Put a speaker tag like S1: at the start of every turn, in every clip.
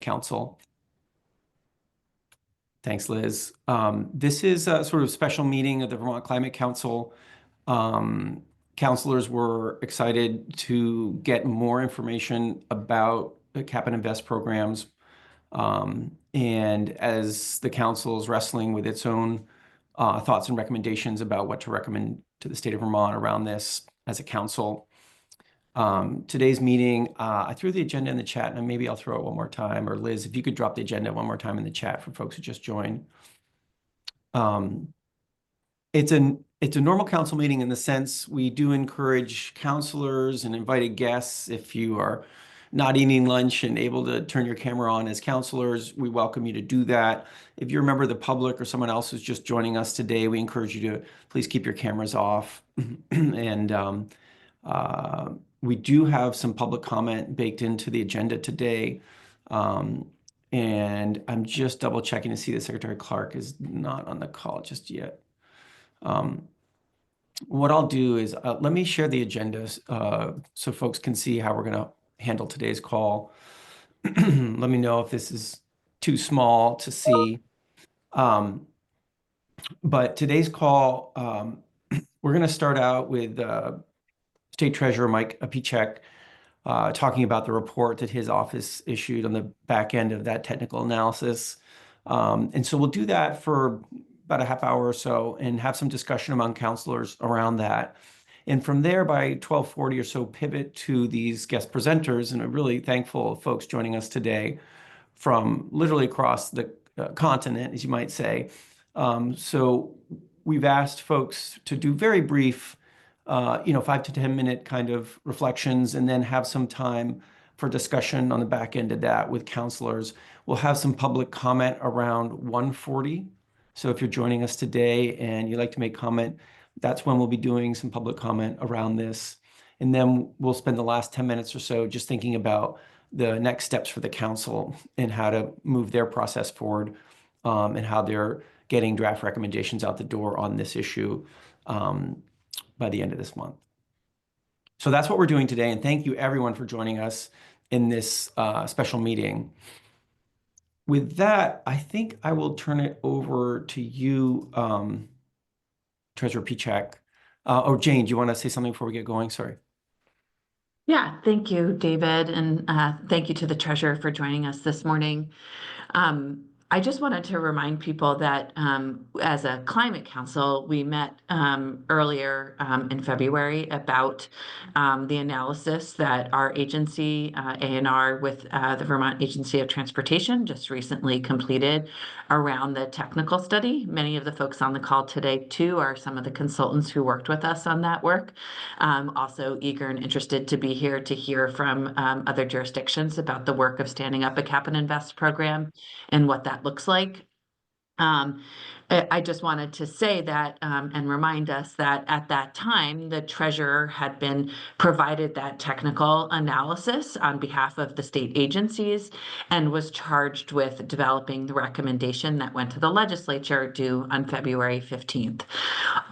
S1: Council. Thanks, Liz. This is a sort of special meeting of the Vermont Climate Council. Councilors were excited to get more information about the Cap and Invest programs. And as the council is wrestling with its own thoughts and recommendations about what to recommend to the state of Vermont around this as a council. Today's meeting, I threw the agenda in the chat, and maybe I'll throw it one more time. Or Liz, if you could drop the agenda one more time in the chat for folks who just joined. It's a normal council meeting in the sense we do encourage councilors and invited guests. If you are not eating lunch and able to turn your camera on as councilors, we welcome you to do that. If you're a member of the public or someone else who's just joining us today, we encourage you to please keep your cameras off. And we do have some public comment baked into the agenda today. And I'm just double checking to see that Secretary Clark is not on the call just yet. What I'll do is let me share the agendas so folks can see how we're going to handle today's call. Let me know if this is too small to see. But today's call, we're going to start out with State Treasurer Mike Pieciak talking about the report that his office issued on the back end of that technical analysis. And so we'll do that for about a half hour or so and have some discussion among councilors around that. And from there, by 12:40 or so, pivot to these guest presenters. And I'm really thankful of folks joining us today from literally across the continent, as you might say. So we've asked folks to do very brief 5 to 10 minute kind of reflections, and then have some time for discussion on the back end of that with councilors. We'll have some public comment around 1:40. So if you're joining us today and you'd like to make comment, that's when we'll be doing some public comment around this. And then we'll spend the last 10 minutes or so just thinking about the next steps for the council and how to move their process forward, and how they're getting draft recommendations out the door on this issue by the end of this month. So that's what we're doing today. And thank you everyone for joining us in this special meeting. With that, I think I will turn it over to you, Treasurer Pieciak. Or Jane, do you want to say something before we get going? Sorry.
S2: Yeah, thank you, David. And thank you to the Treasurer for joining us this morning. I just wanted to remind people that as a climate council, we met earlier in February about the analysis that our agency, ANR, with the Vermont Agency of Transportation, just recently completed around the technical study. Many of the folks on the call today, too, are some of the consultants who worked with us on that work. Also eager and interested to be here to hear from other jurisdictions about the work of standing up a Cap and Invest program and what that looks like. I just wanted to say that and remind us that at that time, the treasurer had been provided that technical analysis on behalf of the state agencies and was charged with developing the recommendation that went to the legislature due on February 15th.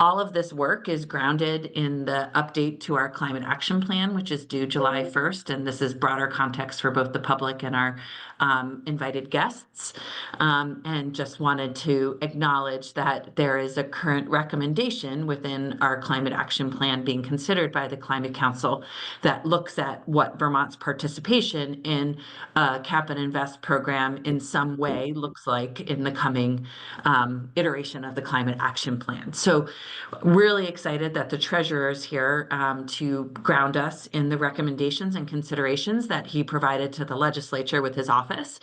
S2: All of this work is grounded in the update to our climate action plan, which is due July 1st. And this is broader context for both the public and our invited guests. And just wanted to acknowledge that there is a current recommendation within our climate action plan being considered by the Climate Council that looks at what Vermont's participation in a Cap and Invest program in some way looks like in the coming iteration of the climate action plan. So really excited that the treasurer is here to ground us in the recommendations and considerations that he provided to the legislature with his office.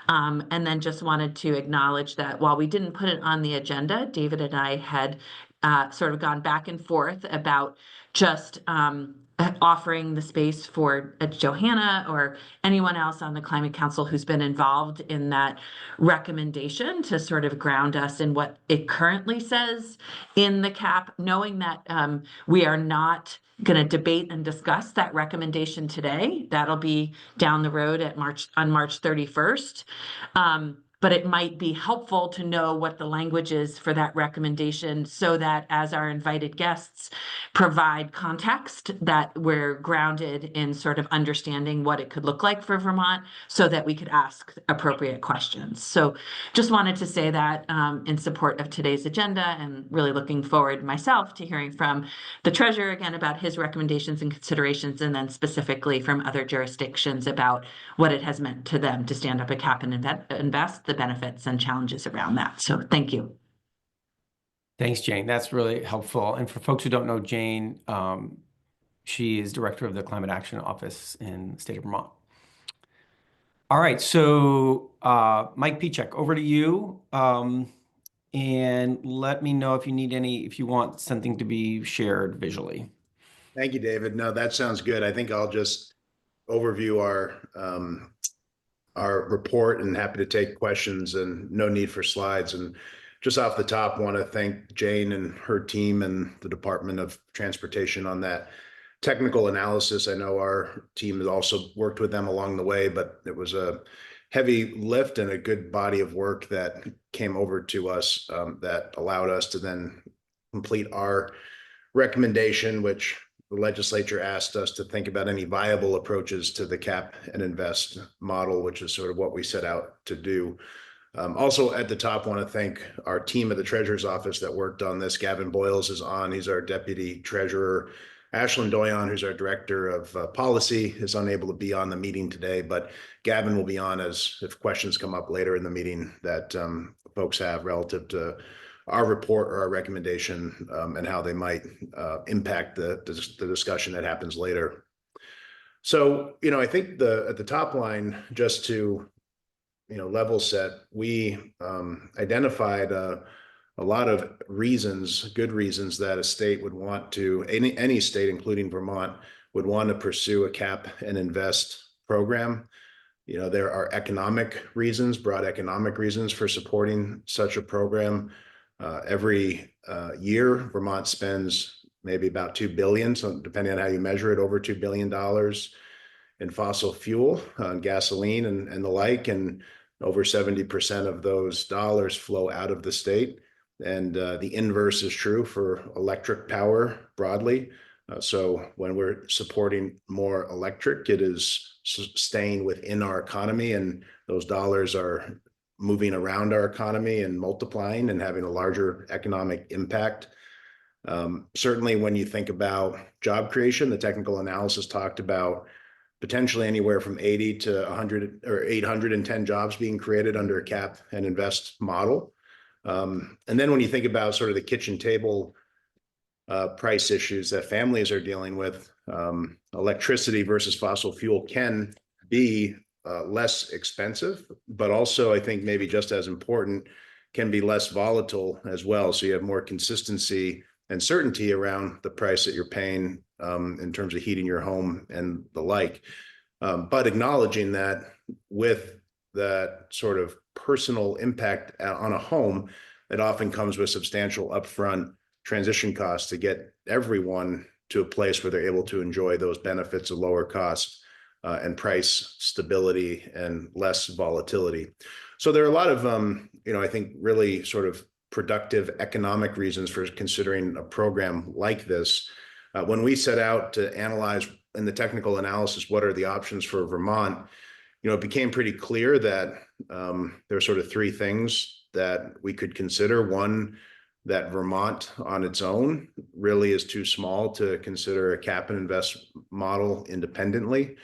S2: And then just wanted to acknowledge that while we didn't put it on the agenda, David and I had sort of gone back and forth about just offering the space for Johanna or anyone else on the Climate Council who's been involved in that recommendation to sort of ground us in what it currently says in the CAP, knowing that we are not going to debate and discuss that recommendation today. That'll be down the road at on March 31st. but it might be helpful to know what the language is for that recommendation so that as our invited guests provide context, that we're grounded in sort of understanding what it could look like for Vermont so that we could ask appropriate questions. So just wanted to say that in support of today's agenda, and really looking forward myself to hearing from the treasurer again about his recommendations and considerations, and then specifically from other jurisdictions about what it has meant to them to stand up a cap and invest, the benefits and challenges around that. So thank you.
S1: Thanks, Jane. That's really helpful. And for folks who don't know Jane, she is director of the Climate Action Office in the state of Vermont. All right, so Mike Pieciak, over to you. And let me know if you need if you want something to be shared visually.
S3: Thank you, David. No, that sounds good. I think I'll just overview our report, and happy to take questions, and no need for slides. And just off the top, want to thank Jane and her team and the Department of Transportation on that technical analysis. I know our team has also worked with them along the way, but it was a heavy lift and a good body of work that came over to us that allowed us to then complete our recommendation, which the legislature asked us to think about any viable approaches to the cap and invest model, which is sort of what we set out to do. Also at the top, want to thank our team at the Treasurer's Office that worked on this. Gavin Boyles is on. He's our Deputy Treasurer. Ashlyn Doyon, who's our Director of Policy, is unable to be on the meeting today, but Gavin will be on as if questions come up later in the meeting that folks have relative to our report or our recommendation and how they might impact the discussion that happens later. So, I think at the top line, just to, level set, we identified a lot of reasons, good reasons that a state would want to, any state, including Vermont, would want to pursue a cap and invest program. There are economic reasons, broad economic reasons for supporting such a program. Every year, Vermont spends maybe about $2 billion, so depending on how you measure it, over $2 billion in fossil fuel, gasoline and the like, and over 70% of those dollars flow out of the state. And the inverse is true for electric power broadly. So when we're supporting more electric, it is staying within our economy, and those dollars are moving around our economy and multiplying and having a larger economic impact. Certainly when you think about job creation, the technical analysis talked about potentially anywhere from 80 to 100 or 810 jobs being created under a cap and invest model. And then when you think about sort of the kitchen table price issues that families are dealing with, electricity versus fossil fuel can be less expensive, but also I think maybe just as important, can be less volatile as well. So you have more consistency and certainty around the price that you're paying in terms of heating your home and the like. But acknowledging that with that sort of personal impact on a home, it often comes with substantial upfront transition costs to get everyone to a place where they're able to enjoy those benefits of lower costs and price stability and less volatility. So there are a lot of, I think really sort of productive economic reasons for considering a program like this. When we set out to analyze in the technical analysis, what are the options for Vermont, it became pretty clear that there are sort of three things that we could consider. One, that Vermont on its own really is too small to consider a cap and invest model independently.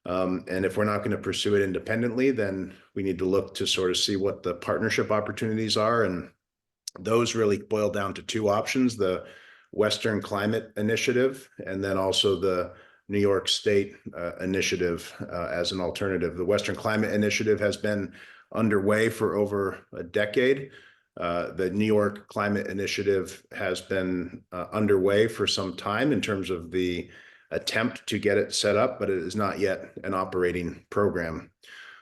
S3: And if we're not going to pursue it independently, then we need to look to sort of see what the partnership opportunities are. And those really boil down to two options: the Western Climate Initiative, and then also the New York State Initiative as an alternative. The Western Climate Initiative has been underway for over a decade. The New York Climate Initiative has been underway for some time in terms of the attempt to get it set up, but it is not yet an operating program.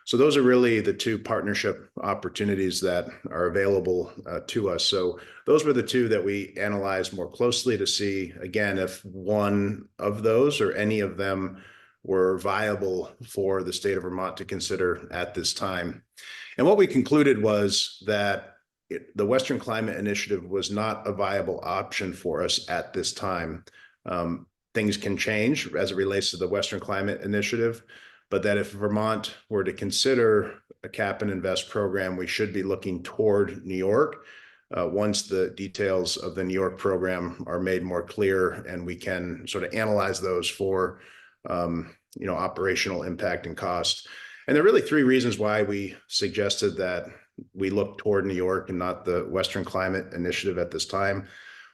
S3: So those are really the two partnership opportunities that are available to us. So those were the two that we analyzed more closely to see, again, if one of those or any of them were viable for the state of Vermont to consider at this time. And what we concluded was that the Western Climate Initiative was not a viable option for us at this time. Things can change as it relates to the Western Climate Initiative, but that if Vermont were to consider a cap and invest program, we should be looking toward New York once the details of the New York program are made more clear and we can sort of analyze those for operational impact and cost. And there are really three reasons why we suggested that we look toward New York and not the Western Climate Initiative at this time.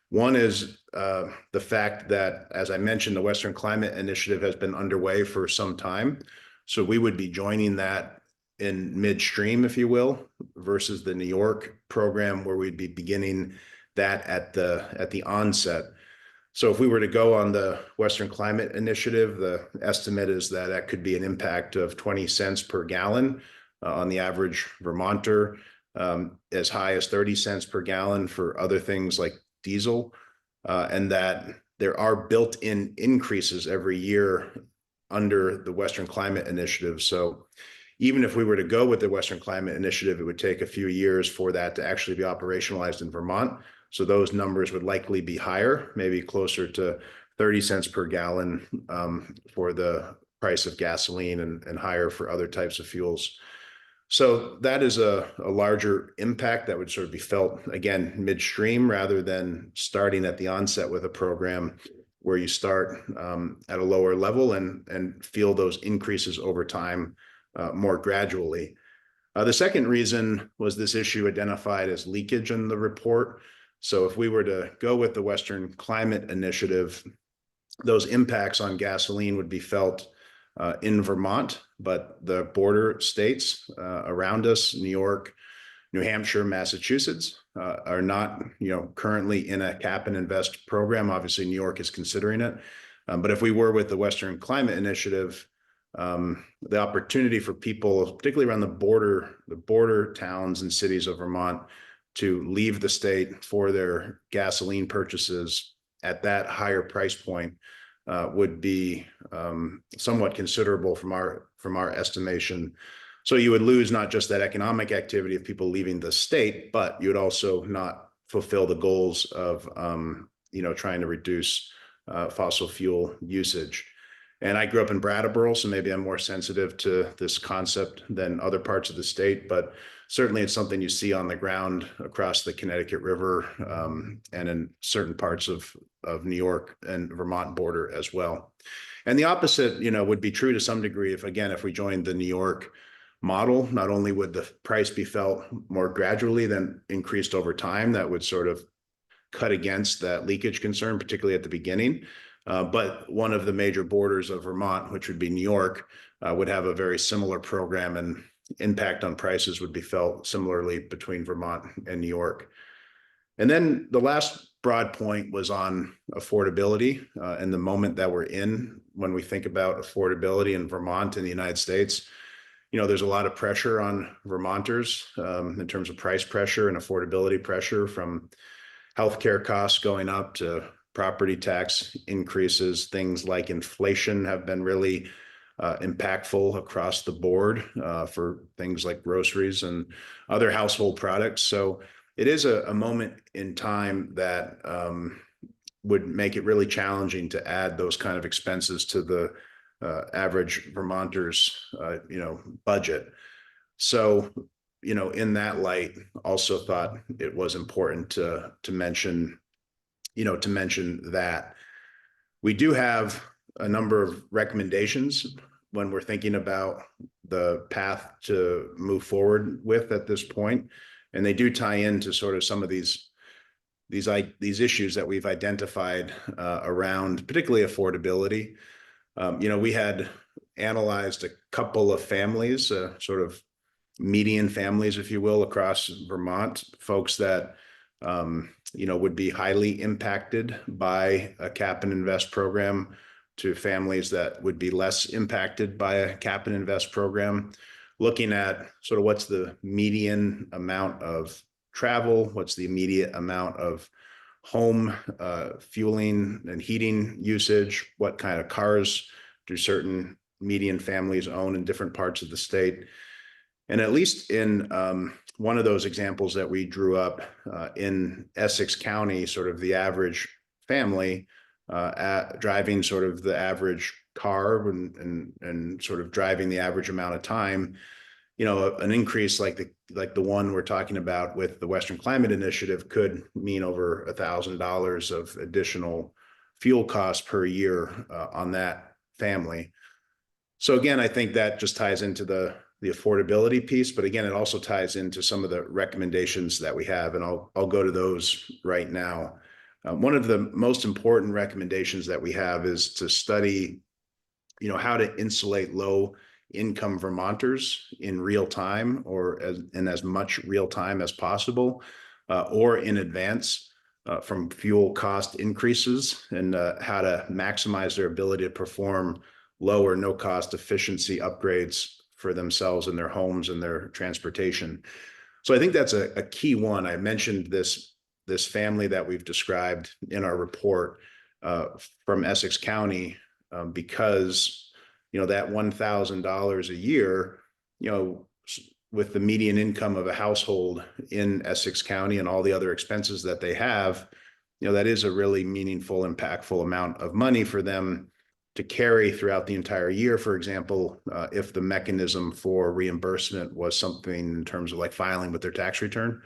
S3: One is the fact that, as I mentioned, the Western Climate Initiative has been underway for some time. So we would be joining that in midstream, if you will, versus the New York program where we'd be beginning that at the onset. So if we were to go on the Western Climate Initiative, the estimate is that that could be an impact of 20 cents per gallon on the average Vermonter, as high as 30 cents per gallon for other things like diesel, and that there are built-in increases every year under the Western Climate Initiative. So even if we were to go with the Western Climate Initiative, it would take a few years for that to actually be operationalized in Vermont. So those numbers would likely be higher, maybe closer to 30 cents per gallon for the price of gasoline and higher for other types of fuels. So that is a larger impact that would sort of be felt, again, midstream rather than starting at the onset with a program where you start at a lower level and feel those increases over time more gradually. The second reason was this issue identified as leakage in the report. So if we were to go with the Western Climate Initiative, those impacts on gasoline would be felt in Vermont, but the border states around us, New York, New Hampshire, Massachusetts, are not, currently in a cap and invest program. Obviously, New York is considering it. But if we were with the Western Climate Initiative, the opportunity for people, particularly around the border towns and cities of Vermont, to leave the state for their gasoline purchases at that higher price point would be somewhat considerable from our estimation. So you would lose not just that economic activity of people leaving the state, but you would also not fulfill the goals of trying to reduce fossil fuel usage. And I grew up in Brattleboro, so maybe I'm more sensitive to this concept than other parts of the state, but certainly it's something you see on the ground across the Connecticut River and in certain parts of New York and Vermont border as well. And the opposite, would be true to some degree if we joined the New York model. Not only would the price be felt more gradually than increased over time, that would sort of cut against that leakage concern, particularly at the beginning. But one of the major borders of Vermont, which would be New York, would have a very similar program, and impact on prices would be felt similarly between Vermont and New York. And then the last broad point was on affordability and the moment that we're in when we think about affordability in Vermont and the United States. There's a lot of pressure on Vermonters in terms of price pressure and affordability pressure, from healthcare costs going up to property tax increases. Things like inflation have been really impactful across the board for things like groceries and other household products. So it is a moment in time that would make it really challenging to add those kind of expenses to the average Vermonter's budget. So in that light, also thought it was important to mention that we do have a number of recommendations when we're thinking about the path to move forward with at this point. And they do tie into sort of some of these issues that we've identified around particularly affordability. We had analyzed a couple of families, sort of median families, if you will, across Vermont, folks that would be highly impacted by a cap and invest program, to families that would be less impacted by a cap and invest program, looking at sort of what's the median amount of travel, what's the immediate amount of home fueling and heating usage, what kind of cars do certain median families own in different parts of the state? And at least in one of those examples that we drew up in Essex County, sort of the average family driving sort of the average car and sort of driving the average amount of time, an increase like the one we're talking about with the Western Climate Initiative could mean over $1,000 of additional fuel costs per year on that family. So again, I think that just ties into the affordability piece, but again, it also ties into some of the recommendations that we have, and I'll go to those right now. One of the most important recommendations that we have is to study, how to insulate low income Vermonters in real time or in as much real time as possible, or in advance from fuel cost increases, and how to maximize their ability to perform low or no cost efficiency upgrades for themselves and their homes and their transportation. So I think that's a key one. I mentioned this family that we've described in our report from Essex County because that $1,000 a year, with the median income of a household in Essex County and all the other expenses that they have, that is a really meaningful, impactful amount of money for them to carry throughout the entire year. For example, if the mechanism for reimbursement was something in terms of like filing with their tax return,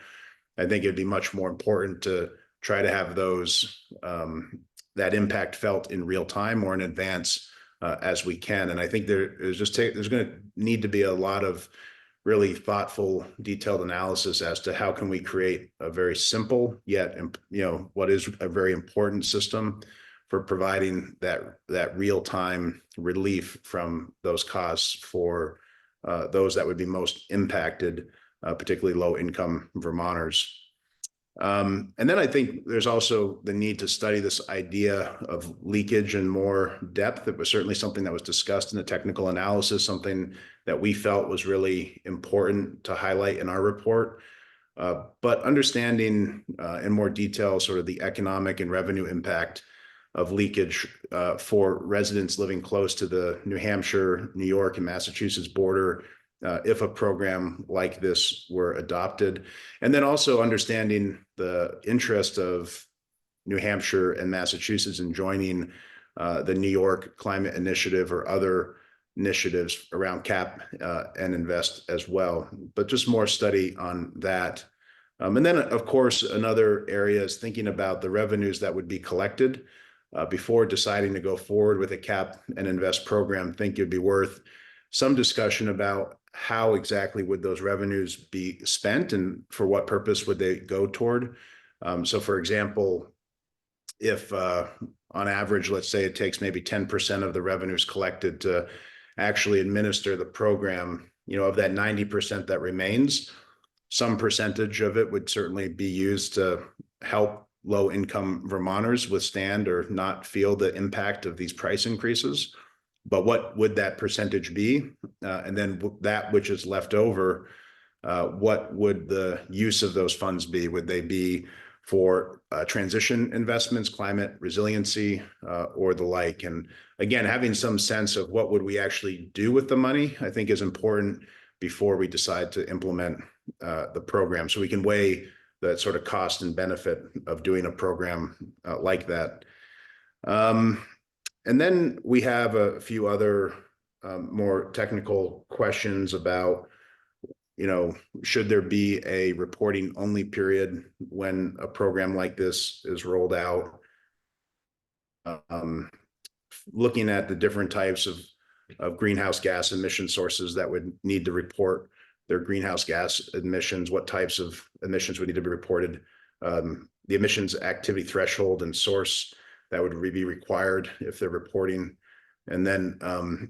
S3: I think it'd be much more important to try to have those that impact felt in real time or in advance as we can. And I think there's going to need to be a lot of really thoughtful, detailed analysis as to how can we create a very simple yet, what is a very important system for providing that real-time relief from those costs for those that would be most impacted, particularly low-income Vermonters. And then I think there's also the need to study this idea of leakage in more depth. It was certainly something that was discussed in the technical analysis, something that we felt was really important to highlight in our report. But understanding in more detail sort of the economic and revenue impact of leakage for residents living close to the New Hampshire, New York, and Massachusetts border, if a program like this were adopted. And then also understanding the interest of New Hampshire and Massachusetts in joining the New York Climate Initiative or other initiatives around CAP and INVEST as well, but just more study on that. And then, of course, another area is thinking about the revenues that would be collected before deciding to go forward with a CAP and INVEST program. I think it'd be worth some discussion about how exactly would those revenues be spent and for what purpose would they go toward. So for example, if on average, let's say it takes maybe 10% of the revenues collected to actually administer the program, of that 90% that remains, some percentage of it would certainly be used to help low-income Vermonters withstand or not feel the impact of these price increases. But what would that percentage be? And then that which is left over, what would the use of those funds be? Would they be for transition investments, climate resiliency, or the like? And again, having some sense of what would we actually do with the money, I think is important before we decide to implement the program. So we can weigh the sort of cost and benefit of doing a program like that. And then we have a few other more technical questions about, should there be a reporting only period when a program like this is rolled out? Looking at the different types of greenhouse gas emission sources that would need to report their greenhouse gas emissions, what types of emissions would need to be reported, the emissions activity threshold and source that would be required if they're reporting, and then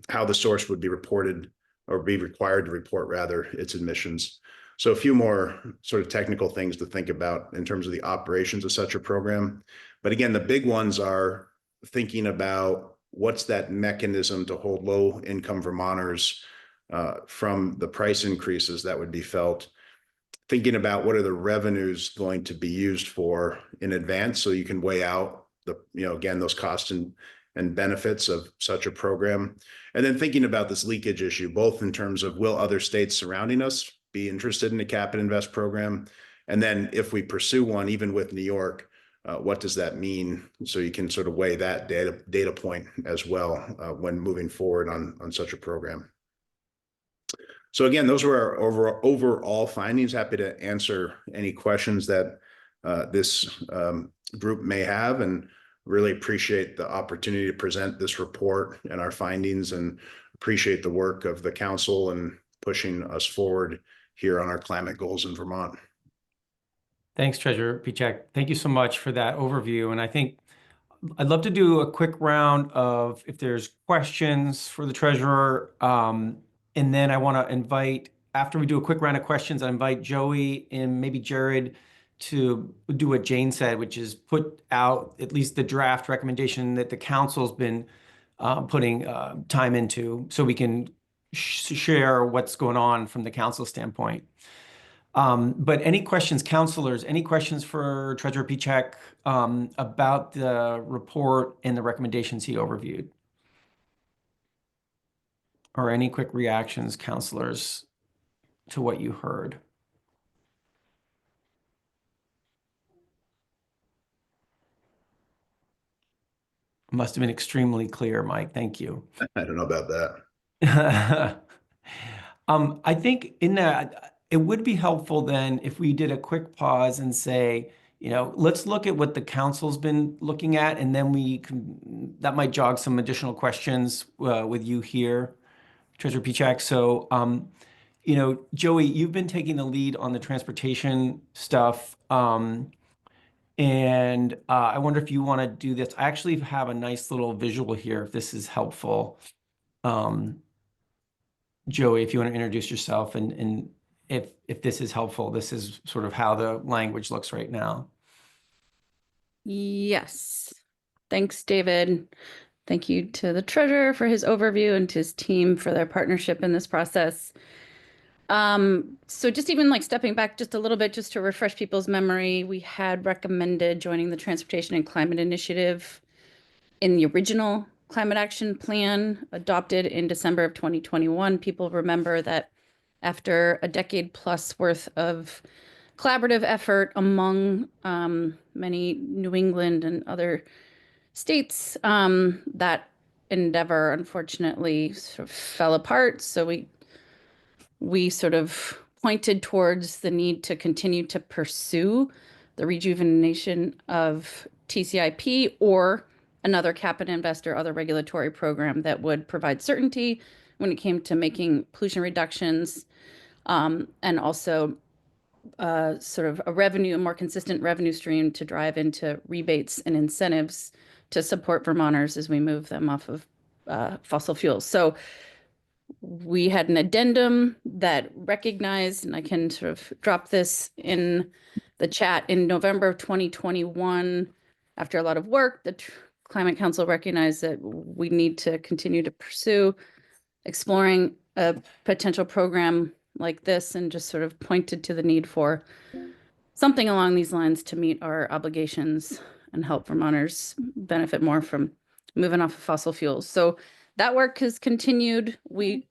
S3: how the source would be reported or be required to report rather its emissions. So a few more sort of technical things to think about in terms of the operations of such a program. But again, the big ones are thinking about what's that mechanism to hold low income Vermonters from the price increases that would be felt. Thinking about what are the revenues going to be used for in advance so you can weigh out again, those costs and and benefits of such a program. And then thinking about this leakage issue, both in terms of will other states surrounding us be interested in a cap and invest program? And then if we pursue one, even with New York, what does that mean? So you can sort of weigh that data point as well when moving forward on such a program. So again, those were our overall findings. Happy to answer any questions that this group may have, and really appreciate the opportunity to present this report and our findings, and appreciate the work of the council and pushing us forward here on our climate goals in Vermont.
S1: Thanks, Treasurer Pieciak. Thank you so much for that overview. And I think I'd love to do a quick round of if there's questions for the treasurer. And then I want to invite, after we do a quick round of questions, I invite Joey and maybe Jared to do what Jane said, which is put out at least the draft recommendation that the council's been putting time into, so we can share what's going on from the council standpoint. But any questions, councilors, any questions for Treasurer Pieciak about the report and the recommendations he overviewed? Or any quick reactions, councilors, to what you heard? Must have been extremely clear, Mike. Thank you.
S3: I don't know about that.
S1: I think in that, it would be helpful then if we did a quick pause and say, let's look at what the council's been looking at, and then that might jog some additional questions with you here, Treasurer Pieciak. So, Joey, you've been taking the lead on the transportation stuff. And I wonder if you want to do this. I actually have a nice little visual here, if this is helpful. Joey, if you want to introduce yourself, and if this is helpful, this is sort of how the language looks right now.
S4: Yes. Thanks, David. Thank you to the treasurer for his overview and to his team for their partnership in this process. So just even like stepping back just a little bit, just to refresh people's memory, we had recommended joining the Transportation and Climate Initiative in the original Climate Action Plan adopted in December of 2021. People remember that after a decade plus worth of collaborative effort among many New England and other states, that endeavor unfortunately sort of fell apart. So we sort of pointed towards the need to continue to pursue the rejuvenation of TCIP or another cap and invest or other regulatory program that would provide certainty when it came to making pollution reductions, and also sort of a more consistent revenue stream to drive into rebates and incentives to support Vermonters as we move them off of fossil fuels. So we had an addendum that recognized, and I can sort of drop this in the chat, in November of 2021, after a lot of work, the Climate Council recognized that we need to continue to pursue exploring a potential program like this, and just sort of pointed to the need for something along these lines to meet our obligations and help Vermonters benefit more from moving off of fossil fuels. So that work has continued. We,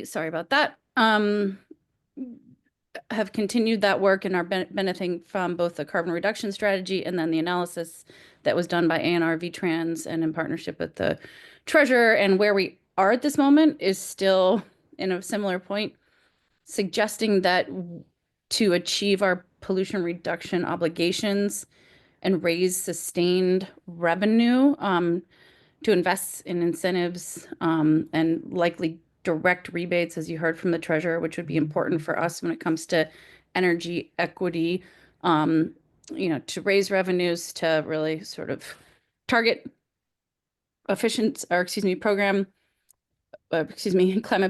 S4: sorry about that, have continued that work and are benefiting from both the carbon reduction strategy and then the analysis that was done by ANR VTrans and in partnership with the treasurer. And where we are at this moment is still in a similar point, suggesting that to achieve our pollution reduction obligations and raise sustained revenue, to invest in incentives and likely direct rebates, as you heard from the treasurer, which would be important for us when it comes to energy equity, to raise revenues, to really sort of target climate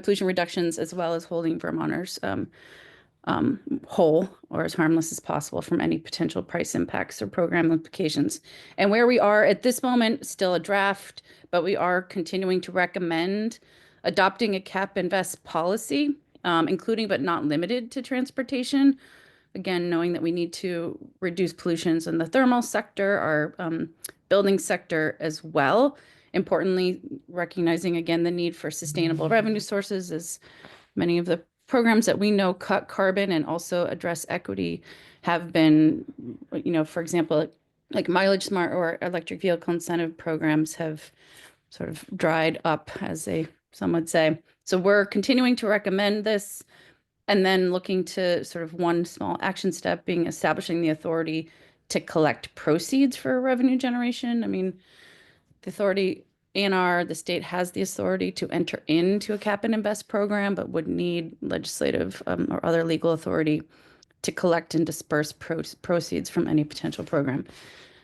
S4: pollution reductions, as well as holding Vermonters whole or as harmless as possible from any potential price impacts or program implications. And where we are at this moment, still a draft, but we are continuing to recommend adopting a cap invest policy, including but not limited to transportation, Again, knowing that we need to reduce pollutions in the thermal sector, our building sector as well. Importantly, recognizing again the need for sustainable revenue sources, as many of the programs that we know cut carbon and also address equity have been, for example, like Mileage Smart or electric vehicle incentive programs have sort of dried up, as some would say. So we're continuing to recommend this, and then looking to sort of one small action step being establishing the authority to collect proceeds for revenue generation. I mean, the authority, ANR, the state has the authority to enter into a cap and invest program, but would need legislative or other legal authority to collect and disperse proceeds from any potential program.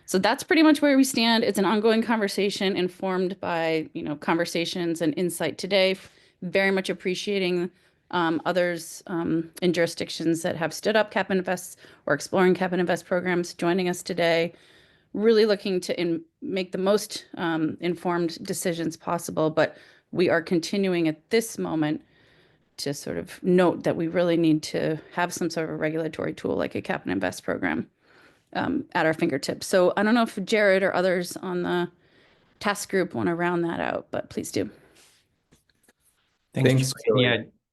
S4: So that's pretty much where we stand. It's an ongoing conversation informed by, conversations and insight today. Very much appreciating others in jurisdictions that have stood up cap and invest or exploring cap and invest programs joining us today. Really looking to make the most informed decisions possible, but we are continuing at this moment to sort of note that we really need to have some sort of a regulatory tool like a cap and invest program at our fingertips. So I don't know if Jared or others on the task group want to round that out, but please do.
S1: Thanks.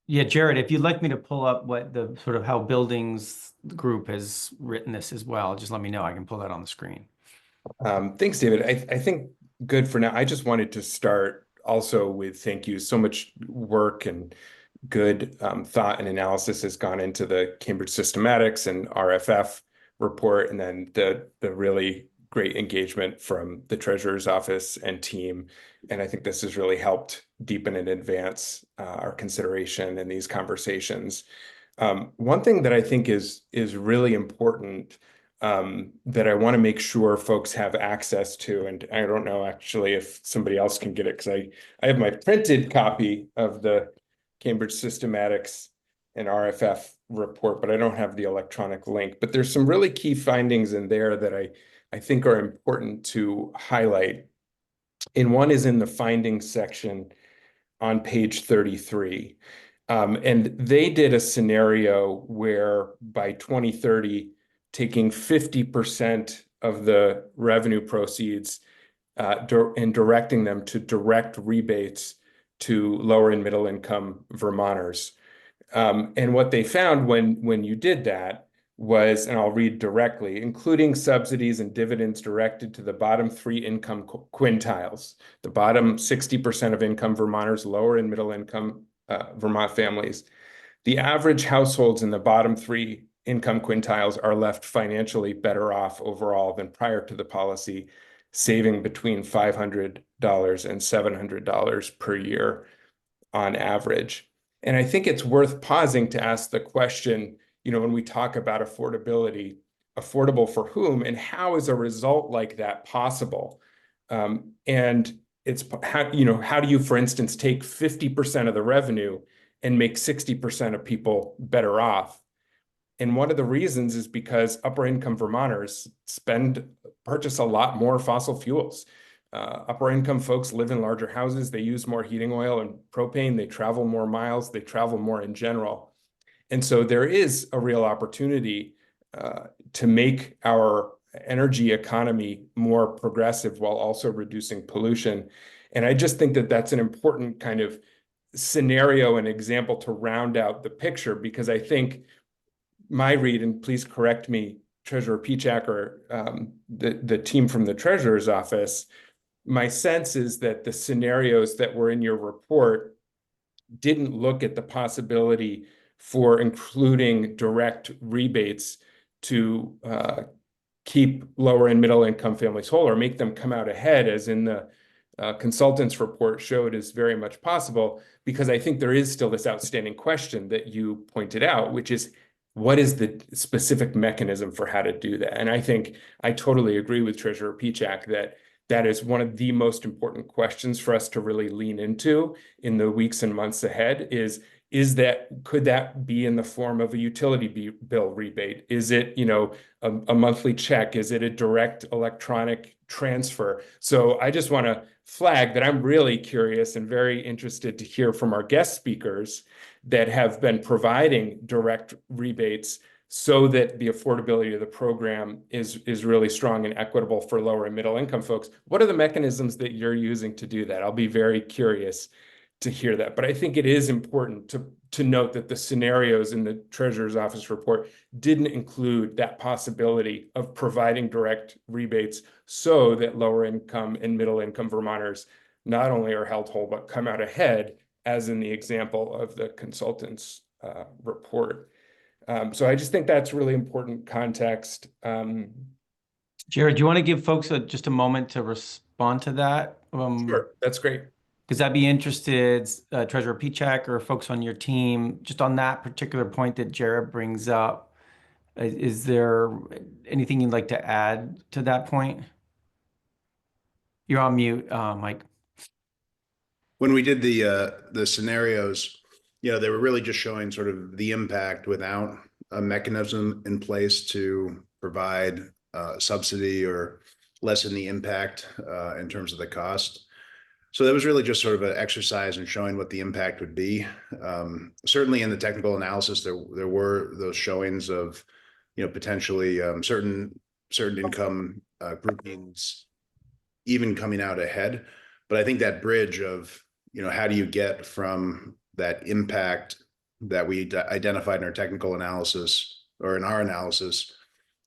S1: Yeah, Jared, if you'd like me to pull up what the sort of how buildings group has written this as well, just let me know. I can pull that on the screen.
S5: Thanks, David. I think good for now. I just wanted to start also with thank you. So much work and good thought and analysis has gone into the Cambridge Systematics and RFF report, and then the really great engagement from the Treasurer's Office and team. And I think this has really helped deepen and advance our consideration in these conversations. One thing that I think is really important that I want to make sure folks have access to, and I don't know actually if somebody else can get it, because I have my printed copy of the Cambridge Systematics and RFF report, but I don't have the electronic link. But there's some really key findings in there that I think are important to highlight. And one is in the findings section on page 33. And they did a scenario where by 2030, taking 50% of the revenue proceeds and directing them to direct rebates to lower and middle income Vermonters. And what they found when you did that was, and I'll read directly, including subsidies and dividends directed to the bottom 3 income quintiles, the bottom 60% of income Vermonters, lower and middle income Vermont families. The average households in the bottom 3 income quintiles are left financially better off overall than prior to the policy, saving between $500 and $700 per year on average. And I think it's worth pausing to ask the question, when we talk about affordability, affordable for whom, and how is a result like that possible? And it's how do you, for instance, take 50% of the revenue and make 60% of people better off? And one of the reasons is because upper income Vermonters purchase a lot more fossil fuels. Upper income folks live in larger houses. They use more heating oil and propane. They travel more miles. They travel more in general. And so there is a real opportunity to make our energy economy more progressive while also reducing pollution. And I just think that that's an important kind of scenario and example to round out the picture, because I think my read, and please correct me, Treasurer Pichak or the team from the Treasurer's Office, my sense is that the scenarios that were in your report didn't look at the possibility for including direct rebates to keep lower and middle income families whole or make them come out ahead, as in the consultant's report showed is very much possible, because I think there is still this outstanding question that you pointed out, which is, what is the specific mechanism for how to do that? And I think I totally agree with Treasurer Pichak that that is one of the most important questions for us to really lean into in the weeks and months ahead could that be in the form of a utility bill rebate? Is it, a monthly check? Is it a direct electronic transfer? So I just want to flag that I'm really curious and very interested to hear from our guest speakers that have been providing direct rebates so that the affordability of the program is really strong and equitable for lower and middle income folks. What are the mechanisms that you're using to do that? I'll be very curious to hear that. But I think it is important to note that the scenarios in the Treasurer's Office report didn't include that possibility of providing direct rebates so that lower income and middle income Vermonters not only are held whole, but come out ahead, as in the example of the consultant's report. So I just think that's really important context.
S1: Jared, do you want to give folks just a moment to respond to that?
S5: Sure, that's great.
S1: Because I'd be interested, Treasurer Pichak or folks on your team, just on that particular point that Jared brings up. Is there anything you'd like to add to that point? You're on mute, Mike.
S3: When we did the scenarios, they were really just showing sort of the impact without a mechanism in place to provide subsidy or lessen the impact in terms of the cost. So that was really just sort of an exercise in showing what the impact would be. Certainly in the technical analysis, there were those showings of, potentially certain income groupings even coming out ahead. But I think that bridge of, how do you get from that impact that we identified in our technical analysis or in our analysis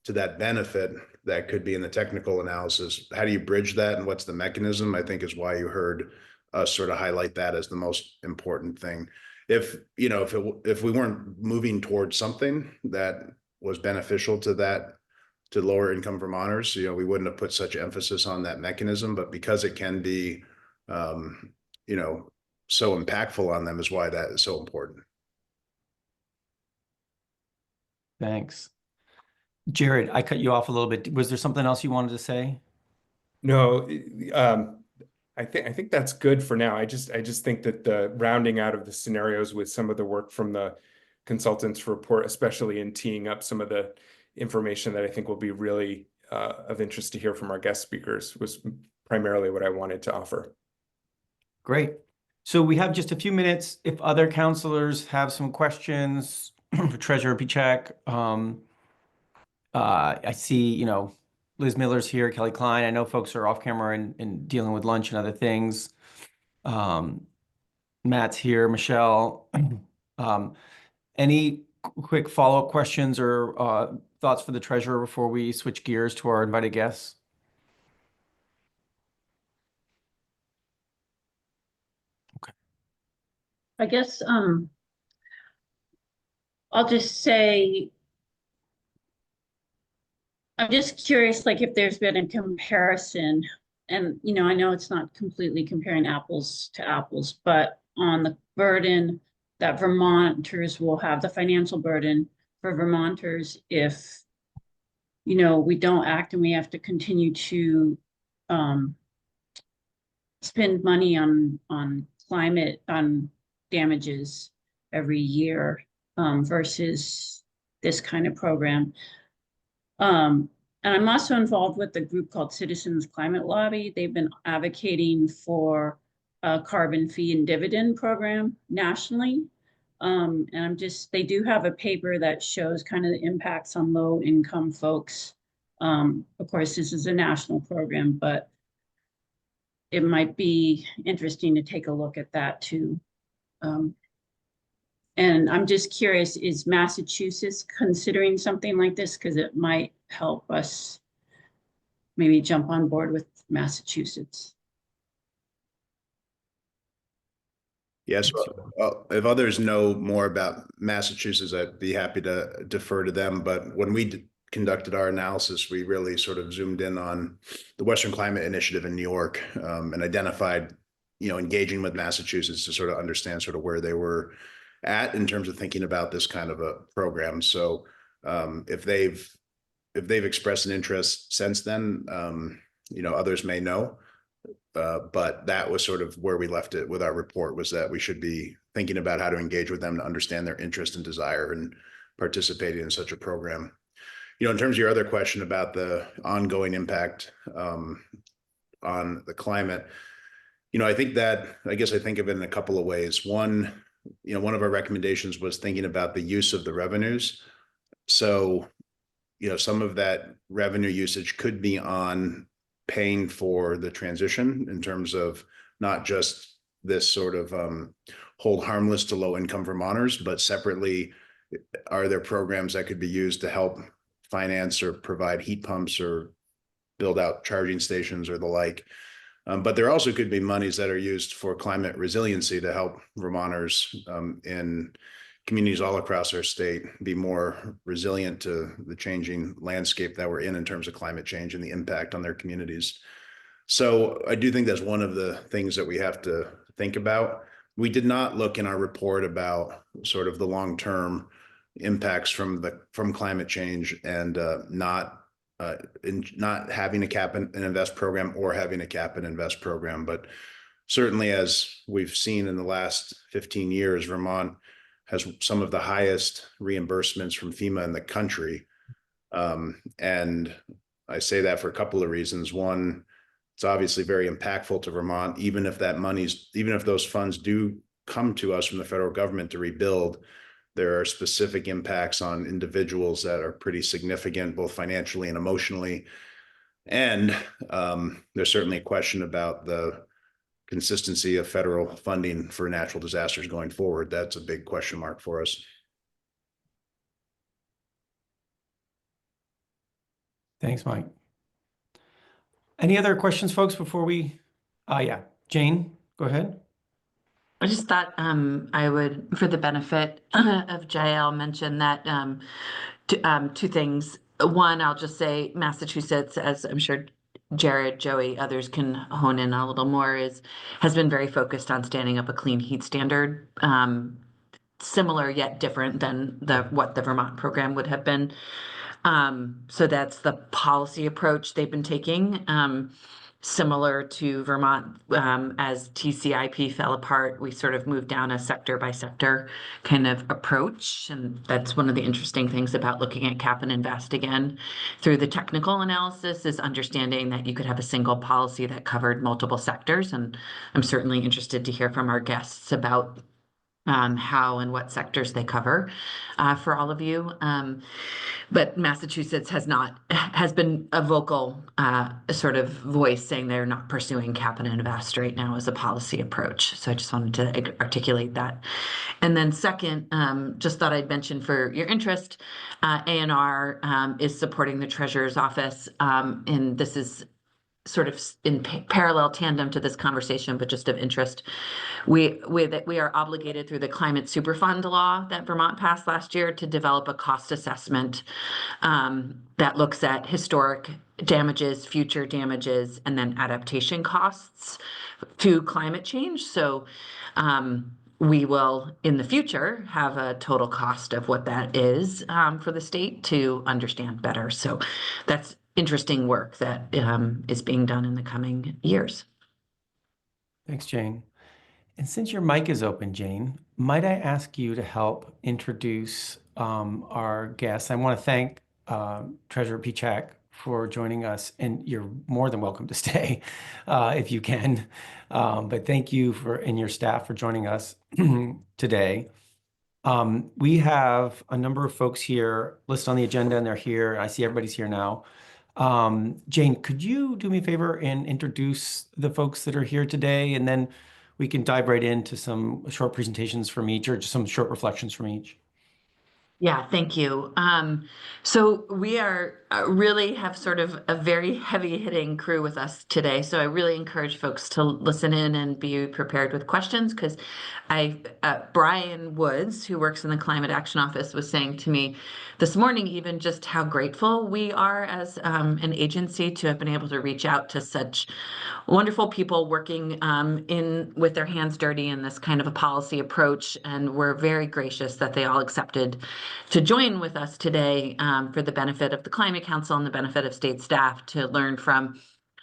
S3: to that benefit that could be in the technical analysis? How do you bridge that, and what's the mechanism? I think is why you heard us sort of highlight that as the most important thing. If we weren't moving towards something that was beneficial to lower income Vermonters, we wouldn't have put such emphasis on that mechanism. But because it can be, so impactful on them, is why that is so important.
S1: Thanks. Jared, I cut you off a little bit. Was there something else you wanted to say?
S5: No, I think that's good for now. I just think that the rounding out of the scenarios with some of the work from the consultant's report, especially in teeing up some of the information that I think will be really of interest to hear from our guest speakers, was primarily what I wanted to offer.
S1: Great. So we have just a few minutes. If other counselors have some questions for Treasurer Pichak, I see, Liz Miller's here, Kelly Klein. I know folks are off camera and dealing with lunch and other things. Matt's here, Michelle. Any quick follow-up questions or thoughts for the treasurer before we switch gears to our invited guests? Okay.
S6: I guess I'll just say, I'm just curious, like, if there's been a comparison, and I know it's not completely comparing apples to apples, but on the burden that Vermonters will have, the financial burden for Vermonters if we don't act and we have to continue to spend money on climate damages every year versus this kind of program. And I'm also involved with a group called Citizens Climate Lobby. They've been advocating for a carbon fee and dividend program nationally. And they do have a paper that shows kind of the impacts on low income folks. Of course, this is a national program, but it might be interesting to take a look at that too. And I'm just curious, is Massachusetts considering something like this? Because it might help us maybe jump on board with Massachusetts.
S3: Yes. Well, if others know more about Massachusetts, I'd be happy to defer to them. But when we conducted our analysis, we really sort of zoomed in on the Western Climate Initiative in New York and identified, engaging with Massachusetts to sort of understand sort of where they were at in terms of thinking about this kind of a program. So if they've expressed an interest since then, others may know. But that was sort of where we left it with our report, was that we should be thinking about how to engage with them to understand their interest and desire in participating in such a program. In terms of your other question about the ongoing impact on the climate, I think of it in a couple of ways. One of our recommendations was thinking about the use of the revenues So, some of that revenue usage could be on paying for the transition in terms of not just this sort of hold harmless to low income Vermonters, but separately, are there programs that could be used to help finance or provide heat pumps or build out charging stations or the like? But there also could be monies that are used for climate resiliency to help Vermonters in communities all across our state be more resilient to the changing landscape that we're in terms of climate change and the impact on their communities. So I do think that's one of the things that we have to think about. We did not look in our report about sort of the long-term impacts from climate change and not having a cap and invest program or having a cap and invest program. But certainly, as we've seen in the last 15 years, Vermont has some of the highest reimbursements from FEMA in the country. And I say that for a couple of reasons. One, it's obviously very impactful to Vermont, even if those funds do come to us from the federal government to rebuild, there are specific impacts on individuals that are pretty significant, both financially and emotionally. And there's certainly a question about the consistency of federal funding for natural disasters going forward. That's a big question mark for us.
S1: Thanks, Mike. Any other questions, folks, before we, yeah, Jane, go ahead.
S2: I just thought I would, for the benefit of Jael, mention that two things. One, I'll just say Massachusetts, as I'm sure Jared, Joey, others can hone in a little more, has been very focused on standing up a clean heat standard, similar yet different than what the Vermont program would have been. So that's the policy approach they've been taking. Similar to Vermont, as TCIP fell apart, we sort of moved down a sector by sector kind of approach. And that's one of the interesting things about looking at cap and invest again through the technical analysis, is understanding that you could have a single policy that covered multiple sectors. And I'm certainly interested to hear from our guests about how and what sectors they cover for all of you. But Massachusetts has been a vocal sort of voice saying they're not pursuing cap and invest right now as a policy approach. So I just wanted to articulate that. And then second, just thought I'd mention for your interest, ANR is supporting the Treasurer's Office. And this is sort of in parallel tandem to this conversation, but just of interest. We are obligated through the Climate Superfund law that Vermont passed last year to develop a cost assessment that looks at historic damages, future damages, and then adaptation costs to climate change. So we will, in the future, have a total cost of what that is for the state to understand better. So that's interesting work that is being done in the coming years.
S1: Thanks, Jane. And since your mic is open, Jane, might I ask you to help introduce our guests? I want to thank Treasurer Pieciak for joining us, and you're more than welcome to stay if you can. But thank you and your staff for joining us today. We have a number of folks here listed on the agenda, and they're here. I see everybody's here now. Jane, could you do me a favor and introduce the folks that are here today, and then we can dive right into some short presentations from each, or just some short reflections from each.
S2: Yeah, thank you. So we are really have sort of a very heavy hitting crew with us today. So I really encourage folks to listen in and be prepared with questions, because Brian Woods, who works in the Climate Action Office, was saying to me this morning even just how grateful we are as an agency to have been able to reach out to such wonderful people working with their hands dirty in this kind of a policy approach. And we're very gracious that they all accepted to join with us today for the benefit of the Climate Council and the benefit of state staff, to learn from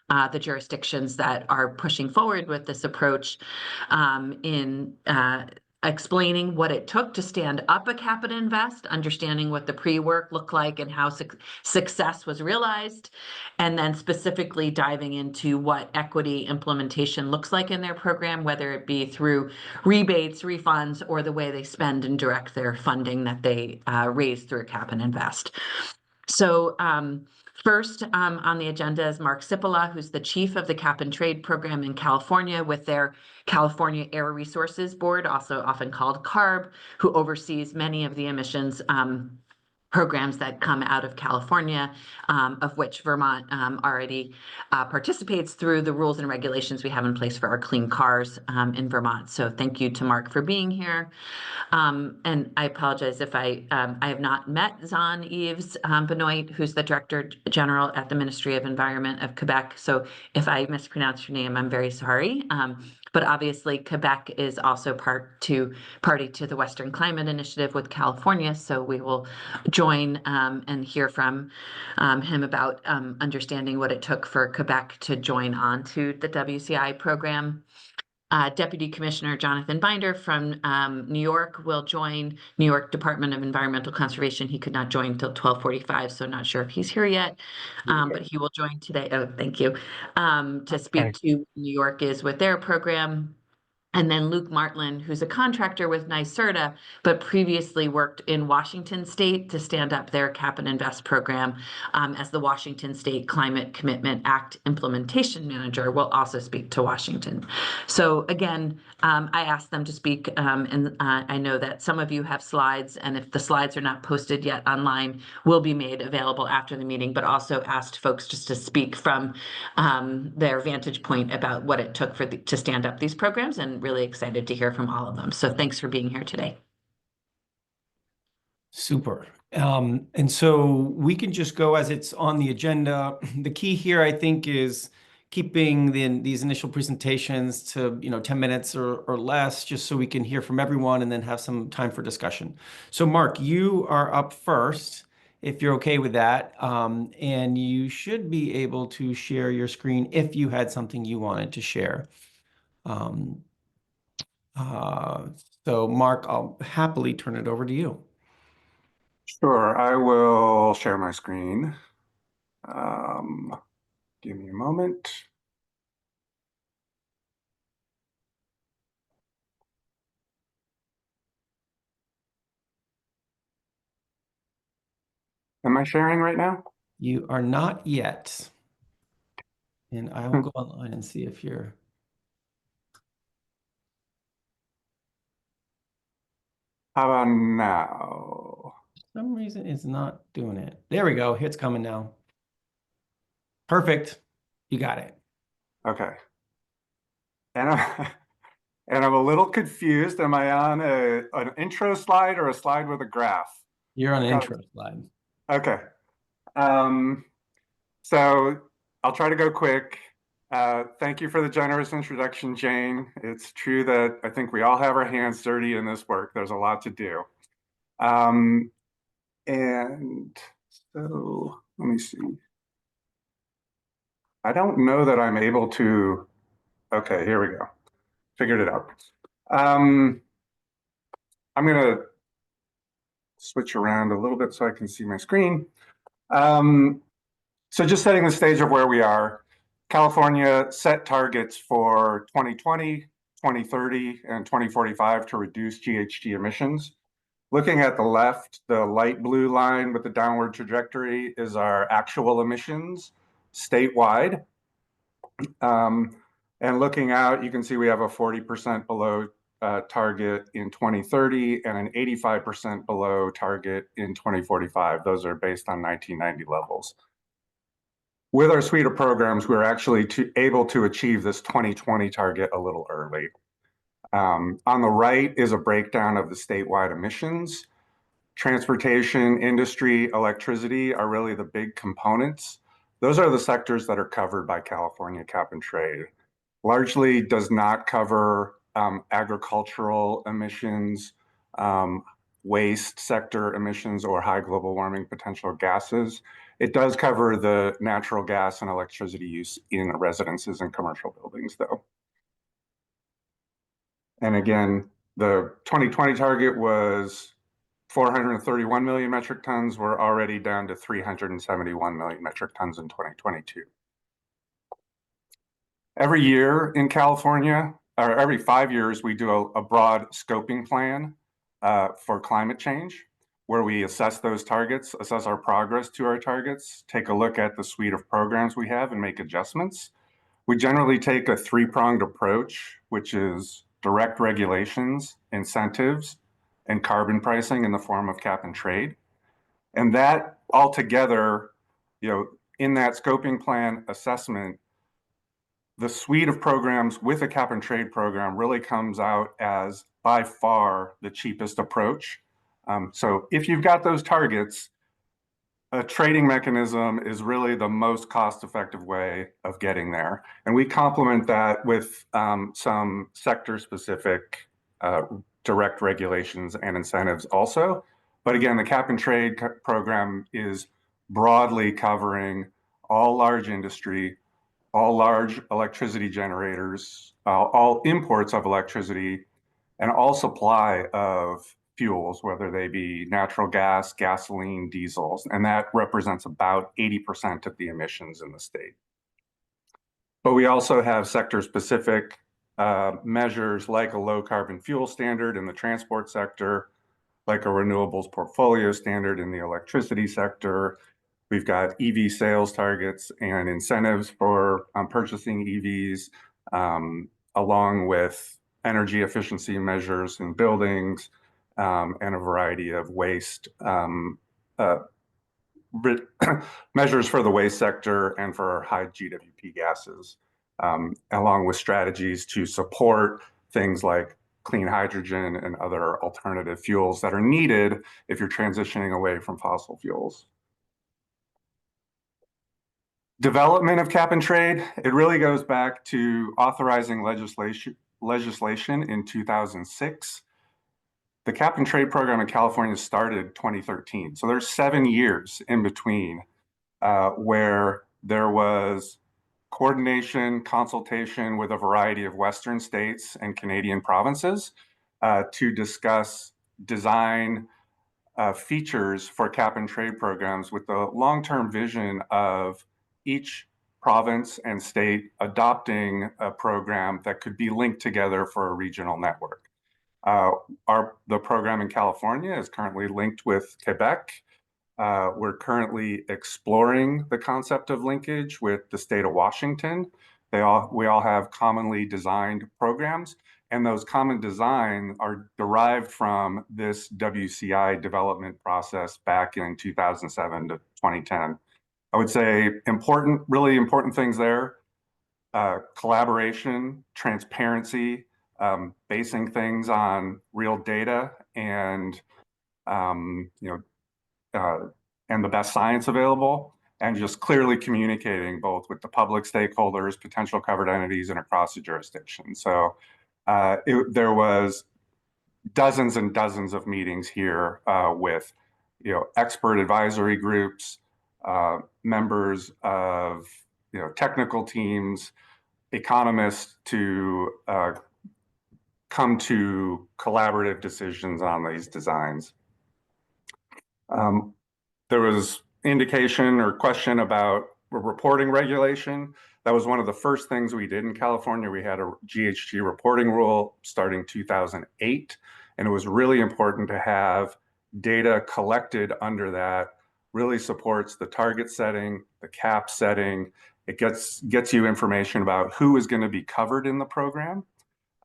S2: the jurisdictions that are pushing forward with this approach in explaining what it took to stand up a Cap and Invest, understanding what the pre-work looked like and how success was realized, and then specifically diving into what equity implementation looks like in their program, whether it be through rebates, refunds, or the way they spend and direct their funding that they raise through a Cap and Invest. So first on the agenda is Mark Cipolla, who's the chief of the Cap and Trade program in California with their California Air Resources Board, also often called CARB, who oversees many of the emissions programs that come out of California, of which Vermont already participates through the rules and regulations we have in place for our clean cars in Vermont. So thank you to Mark for being here. And I apologize if I have not met Jean-Yves Benoit, who's the Director General at the Ministry of Environment of Quebec. So if I mispronounce your name, I'm very sorry. But obviously, Quebec is also party to the Western Climate Initiative with California. So we will join and hear from him about understanding what it took for Quebec to join on to the WCI program. Deputy Commissioner Jonathan Binder from New York will join, New York Department of Environmental Conservation. He could not join until 12:45, so not sure if he's here yet, but he will join today. Oh, thank you. To speak to New York is with their program. And then Luke Martlin, who's a contractor with NYSERDA, but previously worked in Washington State to stand up their Cap and Invest program as the Washington State Climate Commitment Act Implementation Manager, will also speak to Washington. So again, I asked them to speak, and I know that some of you have slides, and if the slides are not posted yet online, will be made available after the meeting, but also asked folks just to speak from their vantage point about what it took to stand up these programs, and really excited to hear from all of them. So thanks for being here today.
S1: Super. And so we can just go as it's on the agenda. The key here, I think, is keeping these initial presentations to 10 minutes or less, just so we can hear from everyone and then have some time for discussion. So Mark, you are up first, if you're okay with that. And you should be able to share your screen if you had something you wanted to share. So Mark, I'll happily turn it over to you.
S7: Sure, I will share my screen. Give me a moment. Am I sharing right now?
S1: You are not yet. And I will go online and see if you're...
S7: How about now?
S1: For some reason it's not doing it. There we go. It's coming now. Perfect. You got it.
S7: Okay. And I'm a little confused. Am I on an intro slide or a slide with a graph?
S1: You're on an intro slide.
S7: Okay. So I'll try to go quick. Thank you for the generous introduction, Jane. It's true that I think we all have our hands dirty in this work. There's a lot to do. And so let me see. I don't know that I'm able to. Okay, here we go. Figured it out. I'm going to switch around a little bit so I can see my screen. So just setting the stage of where we are. California set targets for 2020, 2030, and 2045 to reduce GHG emissions. Looking at the left, the light blue line with the downward trajectory is our actual emissions statewide. And looking out, you can see we have a 40% below target in 2030 and an 85% below target in 2045. Those are based on 1990 levels. With our suite of programs, we're actually able to achieve this 2020 target a little early. On the right is a breakdown of the statewide emissions. Transportation, industry, electricity are really the big components. Those are the sectors that are covered by California Cap and Trade. Largely does not cover agricultural emissions, waste sector emissions, or high global warming potential gases. It does cover the natural gas and electricity use in residences and commercial buildings, though. And again, The 2020 target was 431 million metric tons. We're already down to 371 million metric tons in 2022. Every year in California, or every 5 years, we do a broad scoping plan for climate change, where we assess those targets, assess our progress to our targets, take a look at the suite of programs we have and make adjustments. We generally take a three-pronged approach, which is direct regulations, incentives, and carbon pricing in the form of cap and trade. And that altogether, in that scoping plan assessment, the suite of programs with a cap and trade program really comes out as by far the cheapest approach. So if you've got those targets, a trading mechanism is really the most cost-effective way of getting there. And we complement that with some sector-specific direct regulations and incentives also. But again, the cap and trade program is broadly covering all large industry, all large electricity generators, all imports of electricity, and all supply of fuels, whether they be natural gas, gasoline, diesels, and that represents about 80% of the emissions in the state. But we also have sector-specific measures like a low carbon fuel standard in the transport sector, like a renewables portfolio standard in the electricity sector. We've got EV sales targets and incentives for purchasing EVs, along with energy efficiency measures in buildings, and a variety of waste measures for the waste sector and for high GWP gases, along with strategies to support things like clean hydrogen and other alternative fuels that are needed if you're transitioning away from fossil fuels. Development of cap and trade, it really goes back to authorizing legislation in 2006. The cap and trade program in California started 2013. So there's 7 years in between where there was coordination, consultation with a variety of Western states and Canadian provinces to discuss design features for cap and trade programs with the long-term vision of each province and state adopting a program that could be linked together for a regional network. The program in California is currently linked with Quebec. We're currently exploring the concept of linkage with the state of Washington. We all have commonly designed programs, and those common designs are derived from this WCI development process back in 2007 to 2010. I would say really important things there: collaboration, transparency, basing things on real data and the best science available, and just clearly communicating both with the public stakeholders, potential covered entities, and across the jurisdiction. So there was dozens and dozens of meetings here with expert advisory groups, members of technical teams, economists to come to collaborative decisions on these designs. There was indication or question about reporting regulation. That was one of the first things we did in California. We had a GHG reporting rule starting 2008, and it was really important to have data collected under that. Really supports the target setting, the cap setting. It gets you information about who is going to be covered in the program.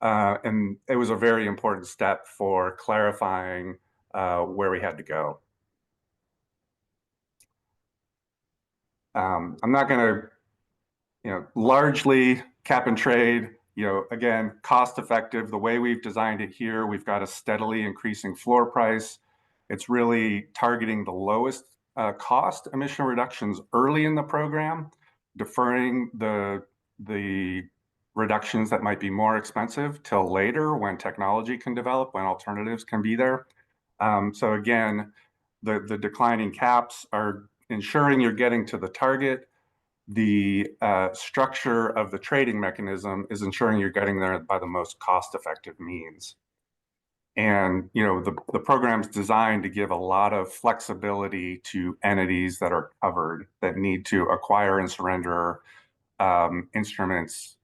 S7: And it was a very important step for clarifying where we had to go. I'm not going to, largely cap and trade, again, cost effective. The way we've designed it here, we've got a steadily increasing floor price. It's really targeting the lowest cost emission reductions early in the program, deferring the reductions that might be more expensive till later when technology can develop, when alternatives can be there. So again, the declining caps are ensuring you're getting to the target. The structure of the trading mechanism is ensuring you're getting there by the most cost-effective means. And, the program's designed to give a lot of flexibility to entities that are covered that need to acquire and surrender instruments.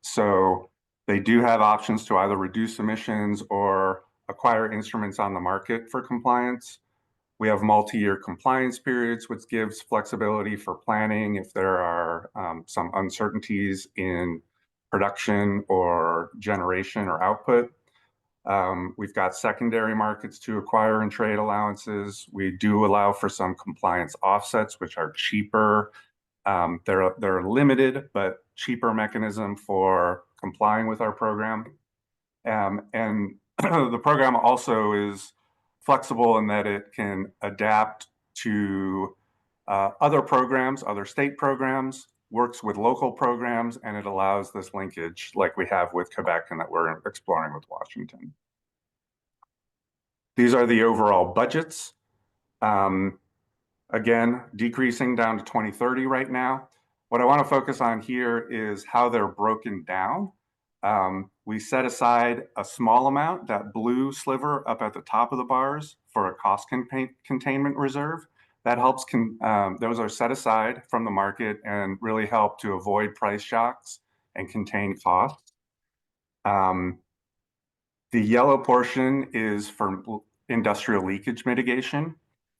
S7: So they do have options to either reduce emissions or acquire instruments on the market for compliance. We have multi-year compliance periods, which gives flexibility for planning if there are some uncertainties in production or generation or output. We've got secondary markets to acquire and trade allowances. We do allow for some compliance offsets, which are cheaper. They're limited, but cheaper mechanism for complying with our program. And the program also is flexible in that it can adapt to other programs, other state programs, works with local programs, and it allows this linkage like we have with Quebec and that we're exploring with Washington. These are the overall budgets. Again, decreasing down to 2030 right now. What I want to focus on here is how they're broken down. We set aside a small amount, that blue sliver up at the top of the bars, for a cost containment reserve. That helps, those are set aside from the market and really help to avoid price shocks and contain costs. The yellow portion is for industrial leakage mitigation.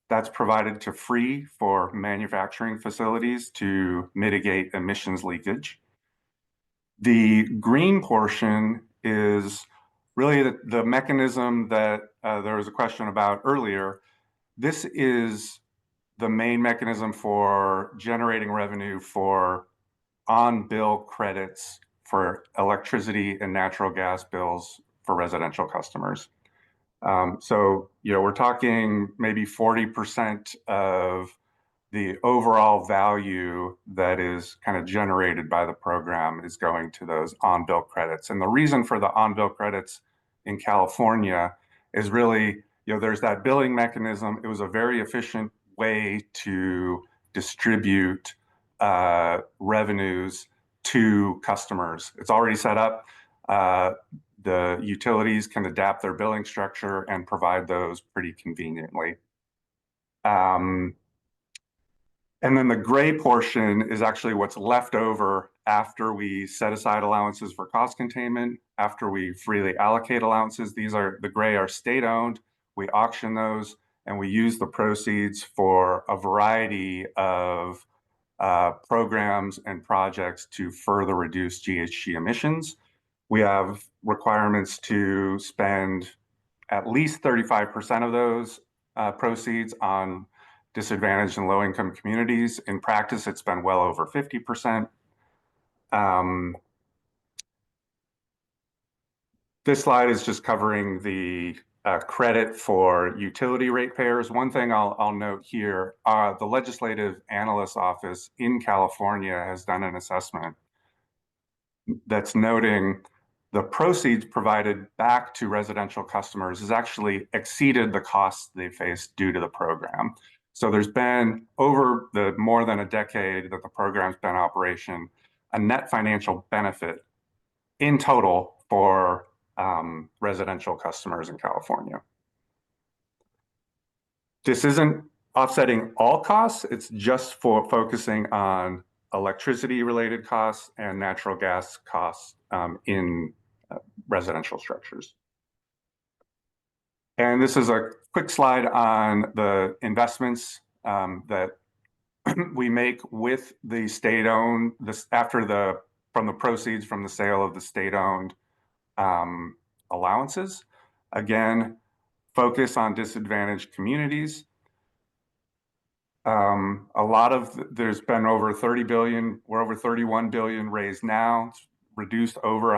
S7: That's provided to free for manufacturing facilities to mitigate emissions leakage. The green portion is really the mechanism that there was a question about earlier. This is the main mechanism for generating revenue for on-bill credits for electricity and natural gas bills for residential customers. So, we're talking maybe 40% of the overall value that is kind of generated by the program is going to those on-bill credits. And the reason for the on-bill credits in California is really, there's that billing mechanism. It was a very efficient way to distribute revenues to customers. It's already set up. The utilities can adapt their billing structure and provide those pretty conveniently. And then the gray portion is actually what's left over after we set aside allowances for cost containment, after we freely allocate allowances. The gray are state-owned. We auction those, and we use the proceeds for a variety of programs and projects to further reduce GHG emissions. We have requirements to spend at least 35% of those proceeds on disadvantaged and low-income communities. In practice, it's been well over 50%. This slide is just covering the credit for utility ratepayers. One thing I'll note here, the Legislative Analyst's Office in California has done an assessment that's noting the proceeds provided back to residential customers has actually exceeded the costs they faced due to the program. So there's been, over the more than a decade that the program's been in operation, a net financial benefit in total for residential customers in California. This isn't offsetting all costs. It's just for focusing on electricity-related costs and natural gas costs in residential structures. And this is a quick slide on the investments that we make with the state-owned, from the proceeds from the sale of the state-owned allowances. Again, focus on disadvantaged communities. There's been over 30 billion, we're over 31 billion raised now. It's reduced over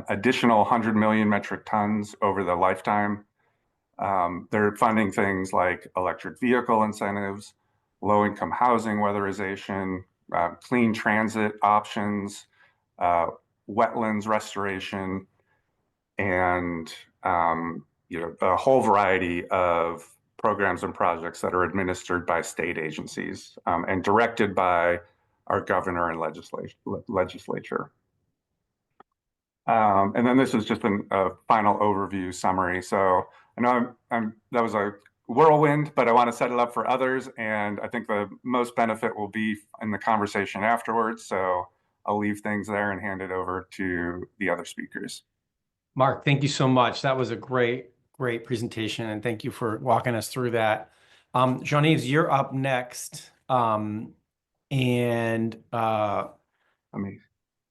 S7: additional 100 million metric tons over the lifetime. They're funding things like electric vehicle incentives, low-income housing weatherization, clean transit options, wetlands restoration, and a whole variety of programs and projects that are administered by state agencies and directed by our governor and legislature. And then this is just a final overview summary. So I know that was a whirlwind, but I want to set it up for others. And I think the most benefit will be in the conversation afterwards. So I'll leave things there and hand it over to the other speakers.
S1: Mark, thank you so much. That was a great presentation, and thank you for walking us through that. Jean-Yves, you're up next. And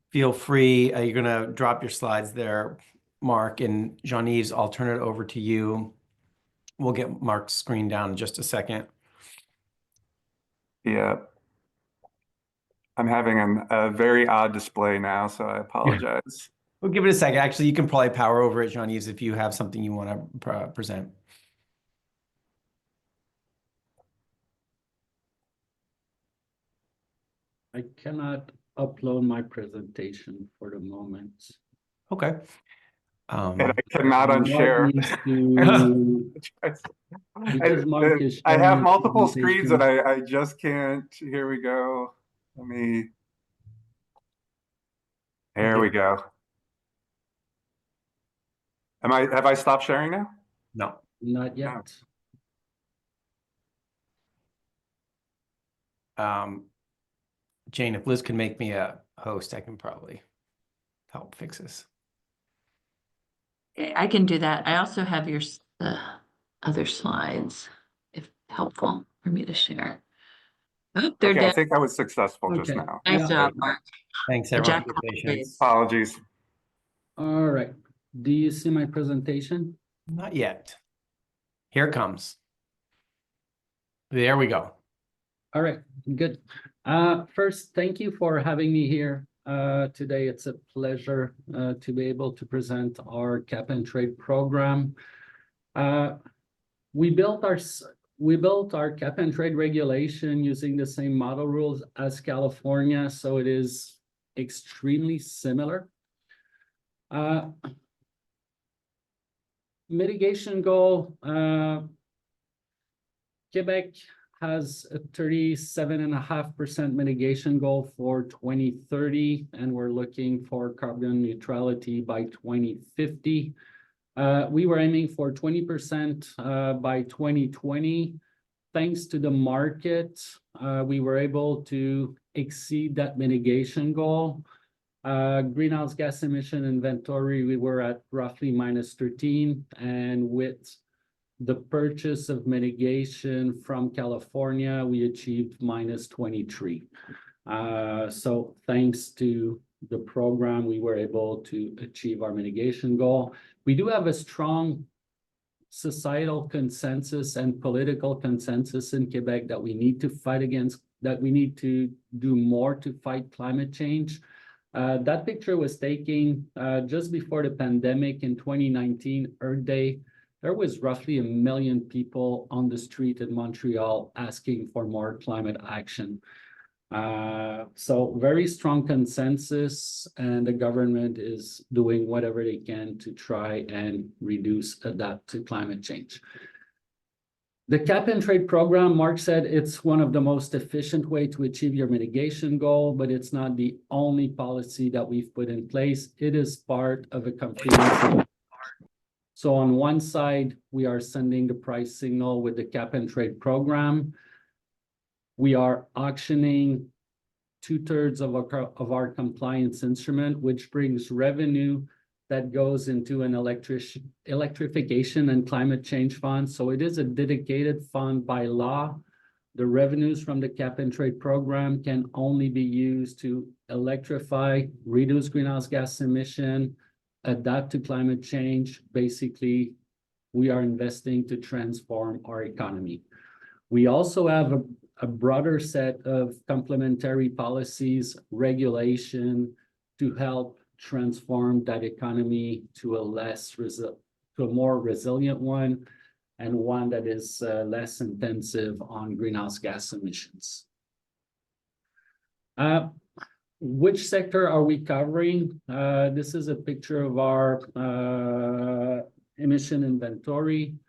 S1: feel free, you're going to drop your slides there, Mark, and Jean-Yves, I'll turn it over to you. We'll get Mark's screen down in just a second.
S7: Yeah. I'm having a very odd display now, so I apologize.
S1: We'll give it a second. Actually, you can probably power over it, Jean-Yves, if you have something you want to present.
S8: I cannot upload my presentation for the moment.
S1: Okay.
S7: And I cannot
S8: Mark
S7: unshare.
S8: needs to- because Mark is
S7: I have
S8: sharing
S7: multiple
S8: presentation.
S7: screens and I just can't. Here we go. There we go. Have I stopped sharing now?
S1: No.
S8: Not yet.
S1: Jane, if Liz can make me a host, I can probably help fix this.
S2: I can do that. I also have the other slides, if helpful for me to share. Oh, they're
S7: Okay, I
S2: dead.
S7: think I was successful just
S8: Okay.
S7: now.
S2: Nice job, Mark.
S1: Thanks,
S2: A
S1: everyone,
S2: jack
S1: for
S2: of
S1: your
S2: all
S1: patience.
S2: trades.
S7: Apologies.
S8: All right. Do you see my presentation?
S1: Not yet. Here it comes. There we go.
S8: All right, good. First, thank you for having me here today. It's a pleasure to be able to present our cap and trade program. We built our cap and trade regulation using the same model rules as California, so it is extremely similar. Mitigation goal, Quebec has a 37.5% mitigation goal for 2030, and we're looking for carbon neutrality by 2050. We were aiming for 20% by 2020. Thanks to the market, we were able to exceed that mitigation goal. Greenhouse gas emission inventory, we were at roughly -13, and with the purchase of mitigation from California, we achieved -23. So thanks to the program, we were able to achieve our mitigation goal. We do have a strong societal consensus and political consensus in Quebec that we need to fight against, that we need to do more to fight climate change. That picture was taken just before the pandemic in 2019, Earth Day. There was roughly 1 million people on the street in Montreal asking for more climate action. So very strong consensus, and the government is doing whatever they can to try and adapt to climate change. The cap and trade program, Mark said, it's one of the most efficient way to achieve your mitigation goal, but it's not the only policy that we've put in place. It is part of a comprehensive. So on one side, we are sending the price signal with the cap and trade program. We are auctioning 2/3 of our compliance instrument, which brings revenue that goes into an electrification and climate change fund. So it is a dedicated fund by law. The revenues from the cap and trade program can only be used to electrify, reduce greenhouse gas emission, adapt to climate change. Basically, we are investing to transform our economy. We also have a broader set of complementary policies, regulation to help transform that economy to a more resilient one, and one that is less intensive on greenhouse gas emissions. Which sector are we covering? This is a picture of our emission inventory.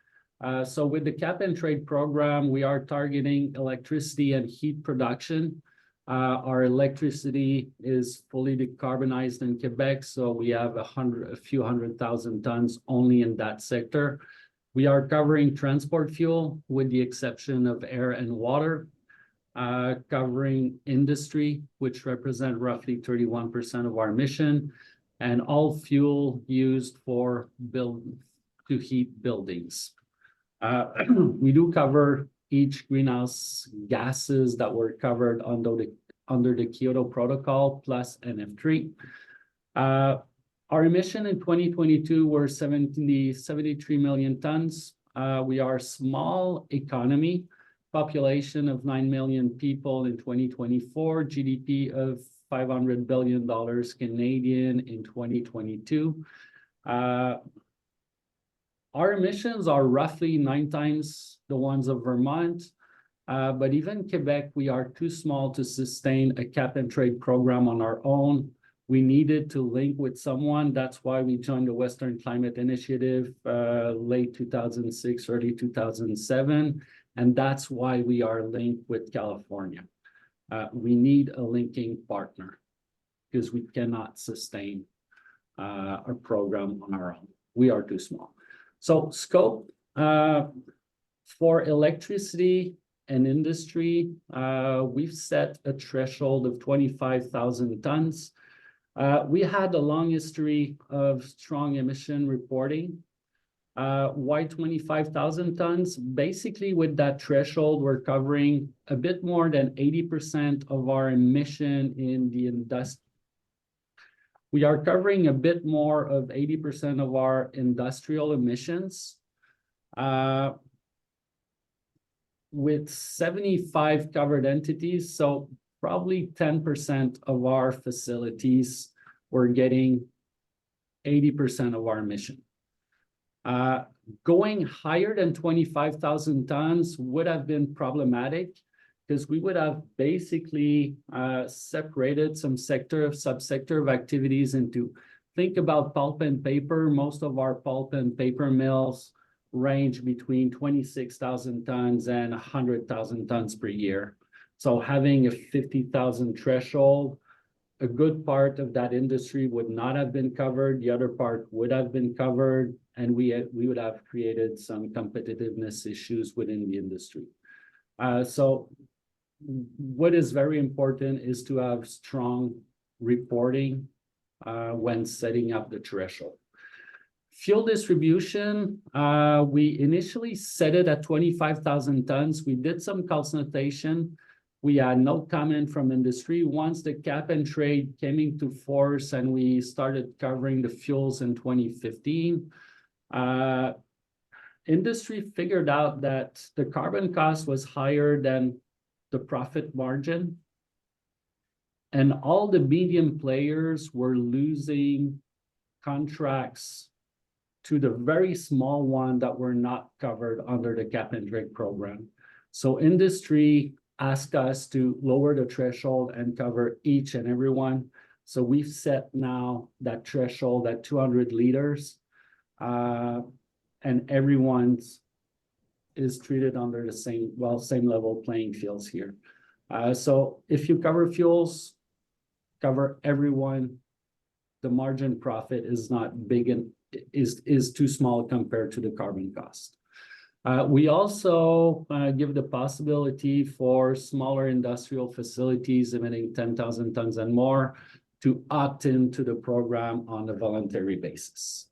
S8: So with the cap and trade program, we are targeting electricity and heat production. Our electricity is fully decarbonized in Quebec, so we have a few 100,000 tons only in that sector. We are covering transport fuel with the exception of air and water, covering industry, which represent roughly 31% of our emission, and all fuel used to heat buildings. We do cover each greenhouse gases that were covered under the Kyoto Protocol plus NF3. Our emission in 2022 were 73 million tons. We are a small economy, population of 9 million people in 2024, GDP of $500 billion Canadian in 2022. Our emissions are roughly 9 times the ones of Vermont, but even Quebec, we are too small to sustain a cap and trade program on our own. We needed to link with someone. That's why we joined the Western Climate Initiative late 2006, early 2007, and that's why we are linked with California. We need a linking partner because we cannot sustain our program on our own. We are too small. So scope for electricity and industry, we've set a threshold of 25,000 tons. We had a long history of strong emission reporting. Why 25,000 tons? Basically, with that threshold, we're covering a bit more than 80% of our emission in the industry. We are covering a bit more of 80% of our industrial emissions. With 75 covered entities, so probably 10% of our facilities were getting 80% of our emission. Going higher than 25,000 tons would have been problematic because we would have basically separated some subsector of activities into, think about pulp and paper. Most of our pulp and paper mills range between 26,000 tons and 100,000 tons per year. So having a 50,000 threshold, a good part of that industry would not have been covered. The other part would have been covered, and we would have created some competitiveness issues within the industry. So what is very important is to have strong reporting when setting up the threshold. Fuel distribution, we initially set it at 25,000 tons. We did some consultation. We had no comment from industry. Once the cap and trade came into force and we started covering the fuels in 2015, industry figured out that the carbon cost was higher than the profit margin. And all the medium players were losing contracts to the very small one that were not covered under the cap and trade program. So industry asked us to lower the threshold and cover each and every one. So we've set now that threshold at 200 liters, and everyone's is treated under the same level playing fields here. So if you cover fuels, cover everyone, the margin profit is not big and is too small compared to the carbon cost. We also give the possibility for smaller industrial facilities emitting 10,000 tons and more to opt into the program on a voluntary basis.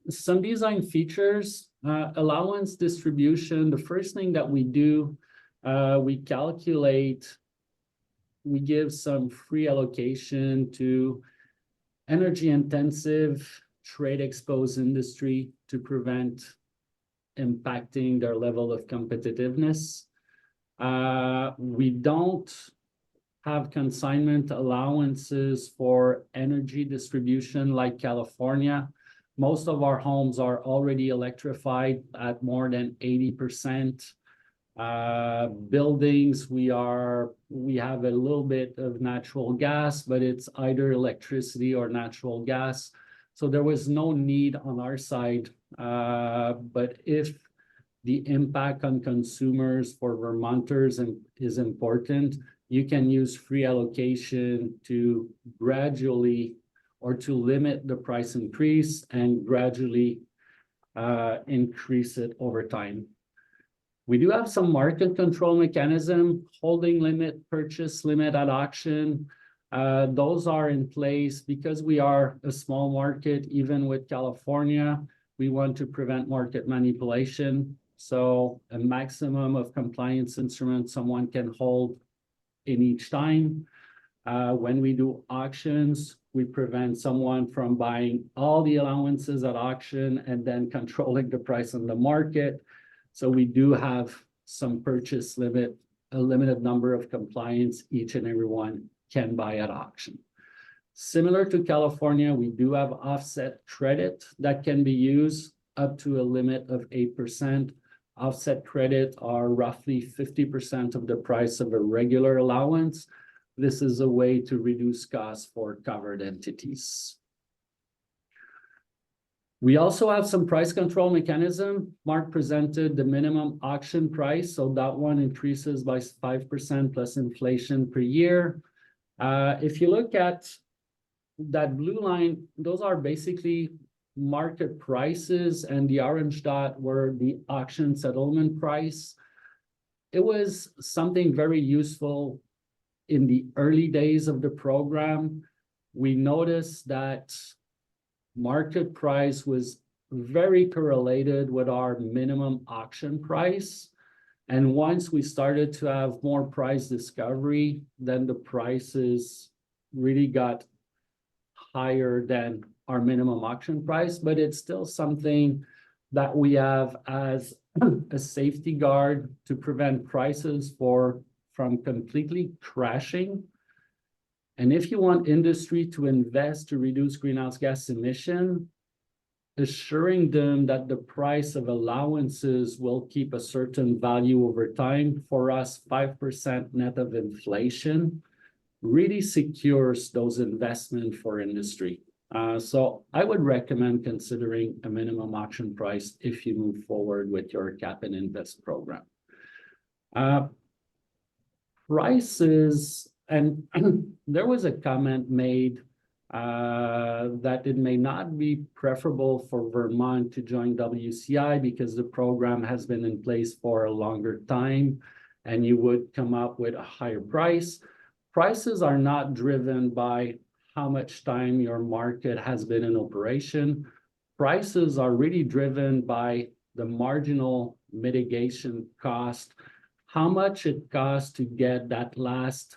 S8: Some design features, allowance distribution. The first thing that we do, we calculate, we give some free allocation to energy intensive trade exposed industry to prevent impacting their level of competitiveness. We don't have consignment allowances for energy distribution like California. Most of our homes are already electrified at more than 80%. Buildings, we have a little bit of natural gas, but it's either electricity or natural gas. So there was no need on our side. But if the impact on consumers for Vermonters is important. You can use free allocation to gradually or to limit the price increase and gradually increase it over time. We do have some market control mechanism, holding limit, purchase limit at auction. Those are in place because we are a small market. Even with California, we want to prevent market manipulation. So a maximum of compliance instruments someone can hold in each time. When we do auctions, we prevent someone from buying all the allowances at auction and then controlling the price on the market. So we do have some purchase limit, a limited number of compliance each and every one can buy at auction. Similar to California, we do have offset credit that can be used up to a limit of 8%. Offset credit are roughly 50% of the price of a regular allowance. This is a way to reduce costs for covered entities. We also have some price control mechanism. Mark presented the minimum auction price, so that one increases by 5% plus inflation per year. If you look at that blue line, those are basically market prices, and the orange dot were the auction settlement price. It was something very useful in the early days of the program. We noticed that market price was very correlated with our minimum auction price. And once we started to have more price discovery, then the prices really got higher than our minimum auction price, but it's still something that we have as a safety guard to prevent prices from completely crashing. And if you want industry to invest to reduce greenhouse gas emission, assuring them that the price of allowances will keep a certain value over time, for us, 5% net of inflation really secures those investments for industry. So I would recommend considering a minimum auction price if you move forward with your cap and invest program. Prices, and there was a comment made that it may not be preferable for Vermont to join WCI because the program has been in place for a longer time and you would come up with a higher price. Prices are not driven by how much time your market has been in operation. Prices are really driven by the marginal mitigation cost, how much it costs to get that last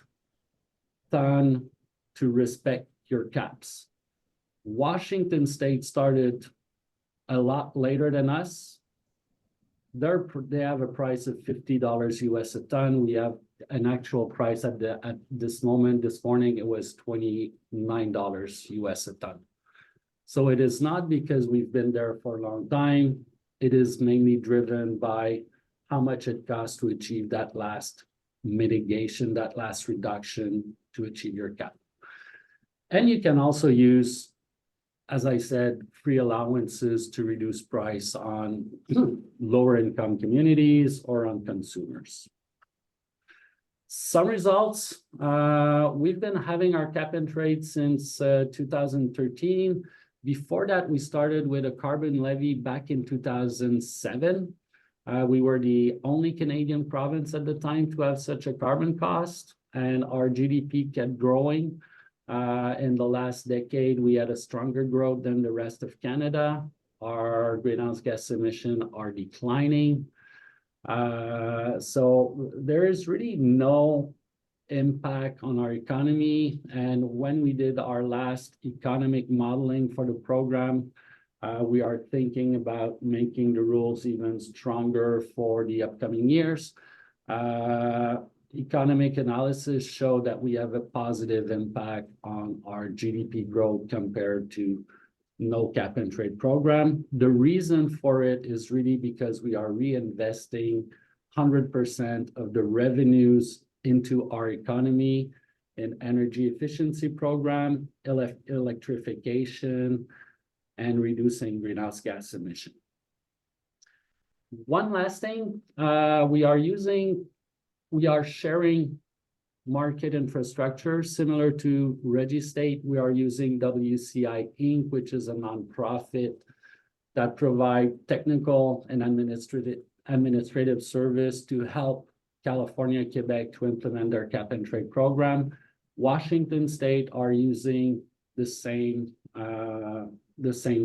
S8: ton to respect your caps. Washington State started a lot later than us. They have a price of $50 US a ton. We have an actual price at this moment, this morning, it was $29 US a ton. So it is not because we've been there for a long time. It is mainly driven by how much it costs to achieve that last mitigation, that last reduction to achieve your cap. And you can also use, as I said, free allowances to reduce price on lower income communities or on consumers. Some results, we've been having our cap and trade since 2013. Before that, we started with a carbon levy back in 2007. We were the only Canadian province at the time to have such a carbon cost, and our GDP kept growing. In the last decade, we had a stronger growth than the rest of Canada. Our greenhouse gas emissions are declining. So there is really no impact on our economy. And when we did our last economic modeling for the program, we are thinking about making the rules even stronger for the upcoming years. Economic analysis show that we have a positive impact on our GDP growth compared to no cap and trade program. The reason for it is really because we are reinvesting 100% of the revenues into our economy in energy efficiency program, electrification, and reducing greenhouse gas emission. One last thing, we are sharing market infrastructure similar to RegiState. We are using WCI Inc., which is a nonprofit that provide technical and administrative service to help California, Quebec to implement their cap and trade program. Washington State are using the same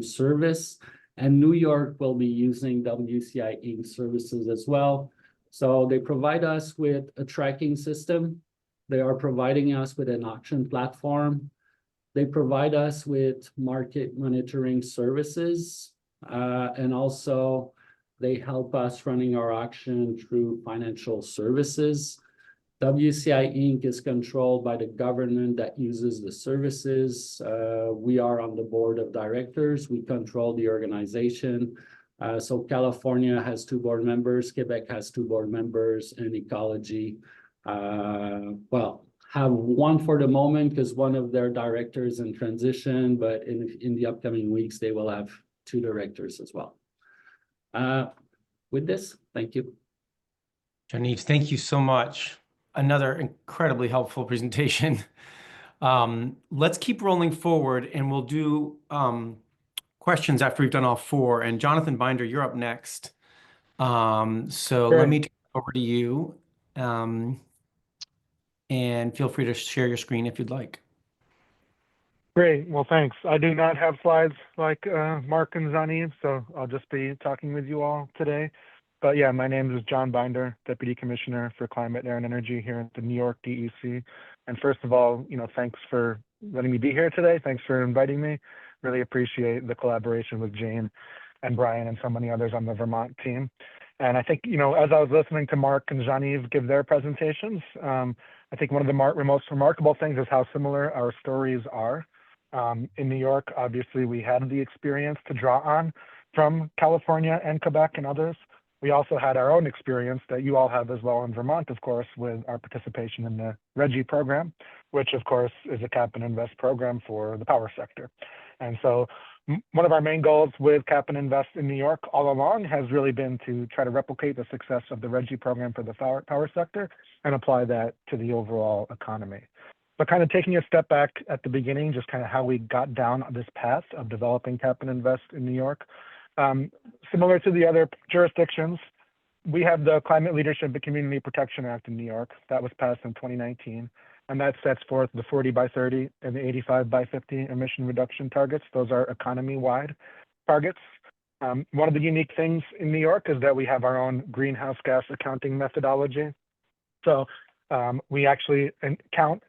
S8: service, and New York will be using WCI Inc. services as well. So they provide us with a tracking system. They are providing us with an auction platform. They provide us with market monitoring services, and also they help us running our auction through financial services. WCI Inc. is controlled by the government that uses the services. We are on the board of directors. We control the organization. So California has 2 board members, Quebec has 2 board members, and Ecology, well, have 1 for the moment because one of their directors in transition, but in the upcoming weeks, they will have 2 directors as well. With this, thank you.
S1: Janice, thank you so much. Another incredibly helpful presentation. Let's keep rolling forward and we'll do questions after we've done all 4. And Jonathan Binder, you're up next. So let me turn it over to you. And feel free to share your screen if you'd like.
S9: Great. Well, thanks. I do not have slides like Mark and Jean-Yves, so I'll just be talking with you all today. But yeah, my name is John Binder, Deputy Commissioner for Climate, Air, and Energy here at the New York DEC. And first of all, thanks for letting me be here today. Thanks for inviting me. Really appreciate the collaboration with Jane and Brian and so many others on the Vermont team. And I think, as I was listening to Mark and Jean-Yves give their presentations, I think one of the most remarkable things is how similar our stories are. In New York, obviously, we had the experience to draw on from California and Quebec and others. We also had our own experience that you all have as well in Vermont, of course, with our participation in the RGGI program, which, of course, is a cap and invest program for the power sector. And so one of our main goals with Cap and Invest in New York all along has really been to try to replicate the success of the RGGI program for the power sector and apply that to the overall economy. But kind of taking a step back at the beginning, just kind of how we got down this path of developing Cap and Invest in New York. Similar to the other jurisdictions, we have the Climate Leadership and Community Protection Act in New York that was passed in 2019. And that sets forth the 40 by 30 and the 85 by 50 emission reduction targets. Those are economy-wide targets. One of the unique things in New York is that we have our own greenhouse gas accounting methodology. So we actually count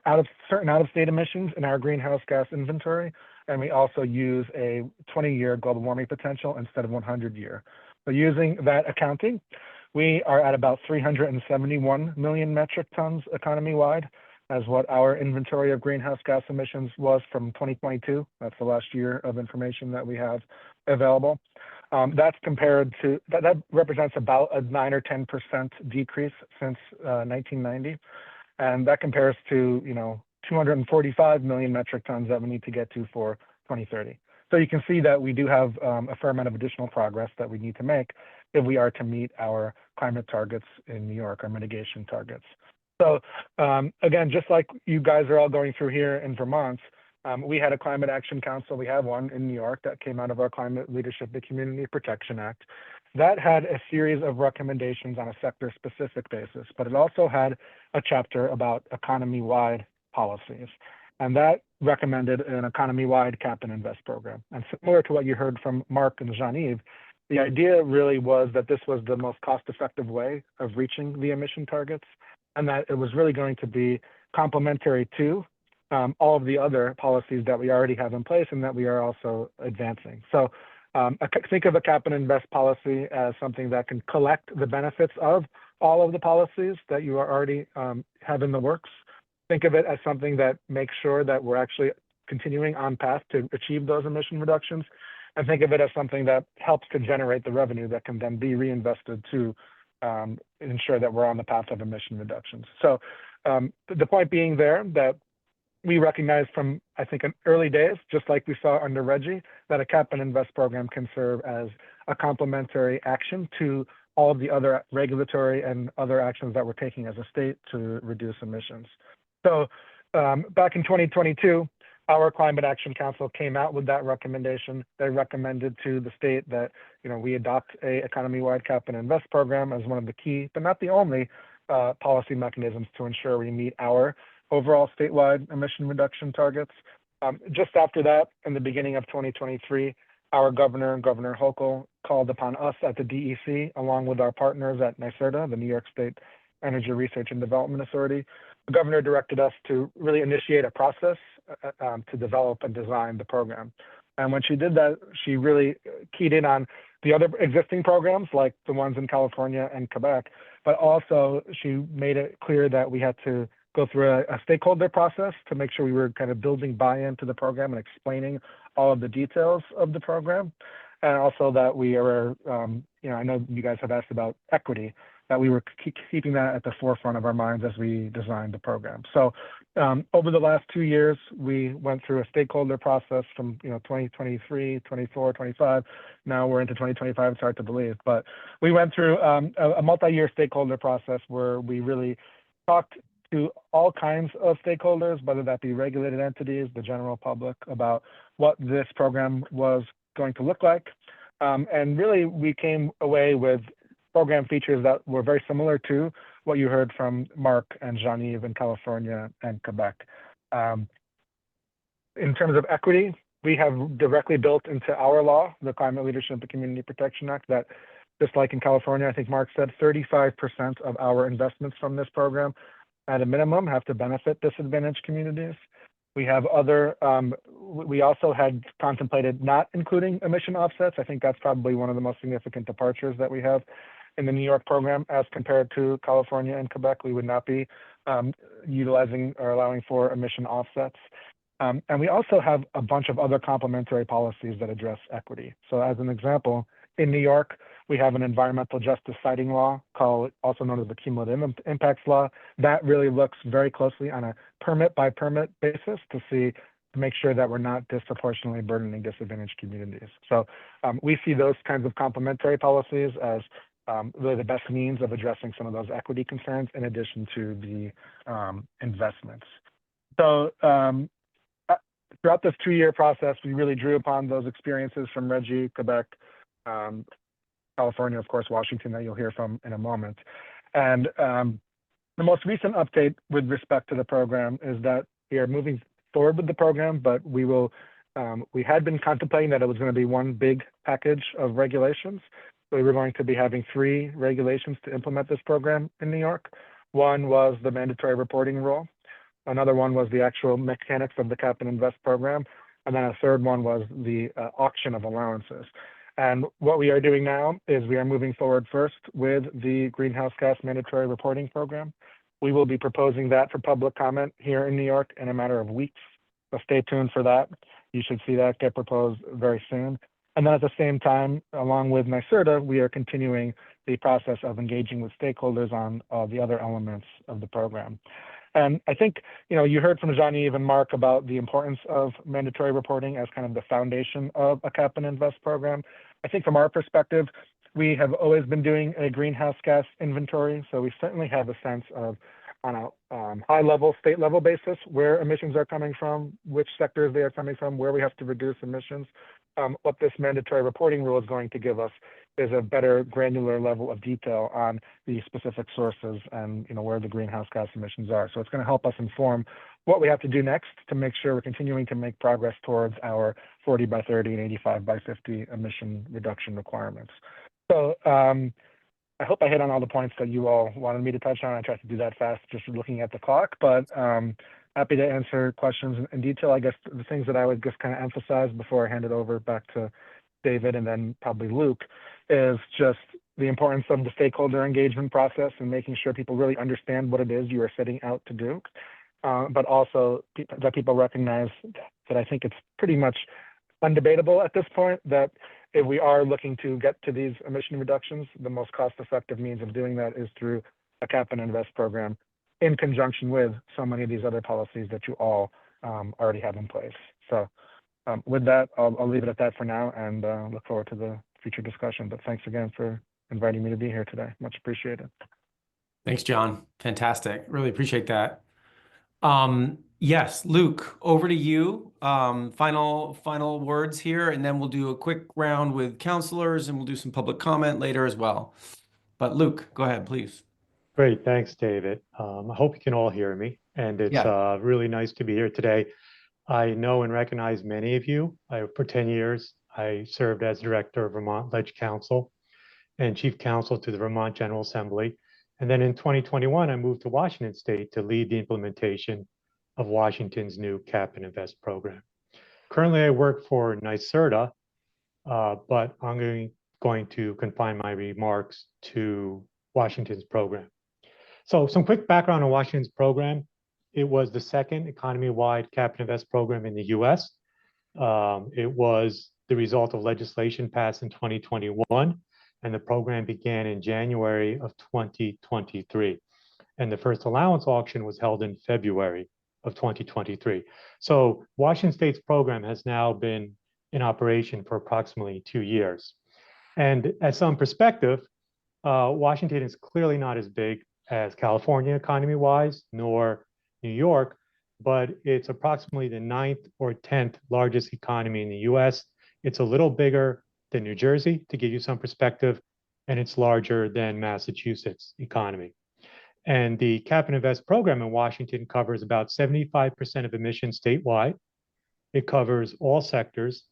S9: certain out-of-state emissions in our greenhouse gas inventory, and we also use a 20-year global warming potential instead of 100-year. So using that accounting, we are at about 371 million metric tons economy-wide, as what our inventory of greenhouse gas emissions was from 2022. That's the last year of information that we have available. That's compared to, that represents about a 9 or 10% decrease since 1990. And that compares to, 245 million metric tons that we need to get to for 2030. So you can see that we do have a fair amount of additional progress that we need to make if we are to meet our climate targets in New York, our mitigation targets. So again, just like you guys are all going through here in Vermont, we had a Climate Action Council. We have one in New York that came out of our Climate Leadership and Community Protection Act. That had a series of recommendations on a sector-specific basis, but it also had a chapter about economy-wide policies. And that recommended an economy-wide cap and invest program. And similar to what you heard from Mark and Jean-Yves, the idea really was that this was the most cost-effective way of reaching the emission targets, and that it was really going to be complementary to all of the other policies that we already have in place and that we are also advancing. So think of a cap and invest policy as something that can collect the benefits of all of the policies that you are already have in the works. Think of it as something that makes sure that we're actually continuing on path to achieve those emission reductions. And think of it as something that helps to generate the revenue that can then be reinvested to ensure that we're on the path of emission reductions. So the point being there that we recognize from, I think, in early days, just like we saw under RGGI, that a cap and invest program can serve as a complementary action to all of the other regulatory and other actions that we're taking as a state to reduce emissions. So back in 2022, our Climate Action Council came out with that recommendation. They recommended to the state that we adopt a economy-wide cap and invest program as one of the key, but not the only, policy mechanisms to ensure we meet our overall statewide emission reduction targets. Just after that, in the beginning of 2023, our governor, Governor Hochul, called upon us at the DEC, along with our partners at NYSERDA, the New York State Energy Research and Development Authority. The governor directed us to really initiate a process to develop and design the program. And when she did that, she really keyed in on the other existing programs, like the ones in California and Quebec, but also she made it clear that we had to go through a stakeholder process to make sure we were kind of building buy-in to the program and explaining all of the details of the program. And also that we are, I know you guys have asked about equity, that we were keeping that at the forefront of our minds as we designed the program. So over the last 2 years, we went through a stakeholder process from 2023, 24, 25. Now we're into 2025, it's hard to believe. But we went through a multi-year stakeholder process where we really talked to all kinds of stakeholders, whether that be regulated entities, the general public, about what this program was going to look like. And really, we came away with program features that were very similar to what you heard from Mark and Jean-Yves in California and Quebec. In terms of equity, we have directly built into our law, the Climate Leadership and Community Protection Act, that just like in California, I think Mark said 35% of our investments from this program at a minimum have to benefit disadvantaged communities. We have other, we also had contemplated not including emission offsets. I think that's probably one of the most significant departures that we have in the New York program as compared to California and Quebec. We would not be utilizing or allowing for emission offsets. And we also have a bunch of other complementary policies that address equity. So as an example, in New York, we have an environmental justice siting law also known as the cumulative impacts law. That really looks very closely on a permit by permit basis to make sure that we're not disproportionately burdening disadvantaged communities. So we see those kinds of complementary policies as really the best means of addressing some of those equity concerns in addition to the investments. So throughout this 2-year process, we really drew upon those experiences from RGGI, Quebec, California, of course, Washington, that you'll hear from in a moment. And the most recent update with respect to the program is that we are moving forward with the program, but we had been contemplating that it was going to be one big package of regulations. So we were going to be having 3 regulations to implement this program in New York. One was the mandatory reporting rule. Another one was the actual mechanics of the cap and invest program. And then a third one was the auction of allowances. And what we are doing now is we are moving forward first with the greenhouse gas mandatory reporting program. We will be proposing that for public comment here in New York in a matter of weeks. So stay tuned for that. You should see that get proposed very soon. And then at the same time, along with NYSERDA, we are continuing the process of engaging with stakeholders on the other elements of the program. And I think, you heard from Jean-Yves and Mark about the importance of mandatory reporting as kind of the foundation of a cap and invest program. I think from our perspective, we have always been doing a greenhouse gas inventory. So we certainly have a sense of, on a high level, state level basis, where emissions are coming from, which sectors they are coming from, where we have to reduce emissions. What this mandatory reporting rule is going to give us is a better granular level of detail on the specific sources and where the greenhouse gas emissions are. So it's going to help us inform what we have to do next to make sure we're continuing to make progress towards our 40 by 30 and 85 by 50 emission reduction requirements. So I hope I hit on all the points that you all wanted me to touch on. I tried to do that fast, just looking at the clock, but happy to answer questions in detail. I guess the things that I would just kind of emphasize before I hand it over back to David and then probably Luke is just the importance of the stakeholder engagement process and making sure people really understand what it is you are setting out to do. But also that people recognize that I think it's pretty much undebatable at this point that if we are looking to get to these emission reductions, the most cost-effective means of doing that is through a cap and invest program in conjunction with so many of these other policies that you all already have in place. So with that, I'll leave it at that for now and look forward to the future discussion. But thanks again for inviting me to be here today. Much appreciated.
S1: Thanks, John. Fantastic. Really appreciate that. Yes, Luke, over to you. Final words here, and then we'll do a quick round with counselors and we'll do some public comment later as well. But Luke, go ahead, please.
S10: Great, thanks, David. I hope you can all hear me, and it's really nice to be here today. I know and recognize many of you. For 10 years, I served as director of Vermont Ledge Council and chief counsel to the Vermont General Assembly. And then in 2021, I moved to Washington State to lead the implementation of Washington's new Cap and Invest program. Currently, I work for NYSERDA, but I'm going to confine my remarks to Washington's program. So some quick background on Washington's program. It was the second economy-wide Cap and Invest program in the US. It was the result of legislation passed in 2021, and the program began in January of 2023. And the first allowance auction was held in February of 2023. So Washington State's program has now been in operation for approximately 2 years. And as some perspective, Washington is clearly not as big as California economy-wise, nor New York, but it's approximately the 9th or 10th largest economy in the US. It's a little bigger than New Jersey, to give you some perspective, and it's larger than Massachusetts economy. And the Cap and Invest program in Washington covers about 75% of emissions statewide. It covers all sectors,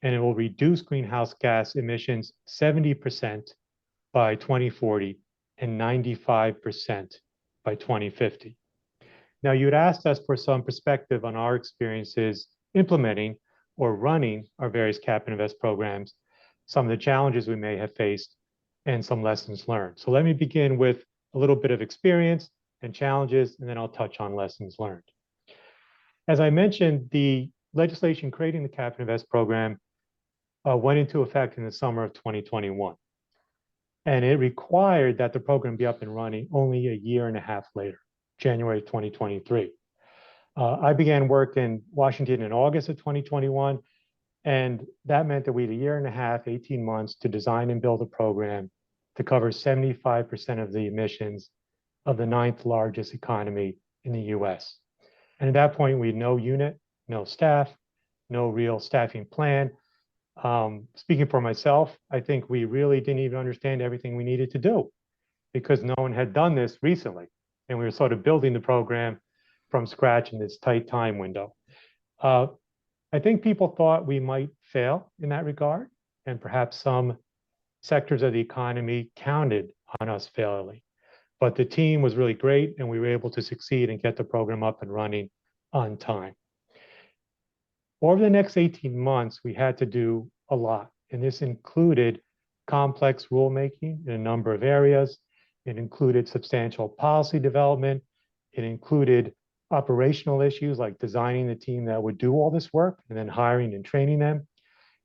S10: and it will reduce greenhouse gas emissions 70% by 2040 and 95% by 2050. Now, you'd asked us for some perspective on our experiences implementing or running our various Cap and Invest programs, some of the challenges we may have faced, and some lessons learned. So let me begin with a little bit of experience and challenges, and then I'll touch on lessons learned. As I mentioned, the legislation creating the Cap and Invest program went into effect in the summer of 2021. And it required that the program be up and running only a year and a half later, January 2023. I began work in Washington in August of 2021, and that meant that we had a year and a half, 18 months to design and build a program to cover 75% of the emissions of the 9th largest economy in the US. And at that point, we had no unit, no staff, no real staffing plan. Speaking for myself, I think we really didn't even understand everything we needed to do because no one had done this recently. And we were sort of building the program from scratch in this tight time window. I think people thought we might fail in that regard, and perhaps some sectors of the economy counted on us failing. But the team was really great, and we were able to succeed and get the program up and running on time. Over the next 18 months, we had to do a lot, and this included complex rulemaking in a number of areas. It included substantial policy development. It included operational issues like designing the team that would do all this work and then hiring and training them.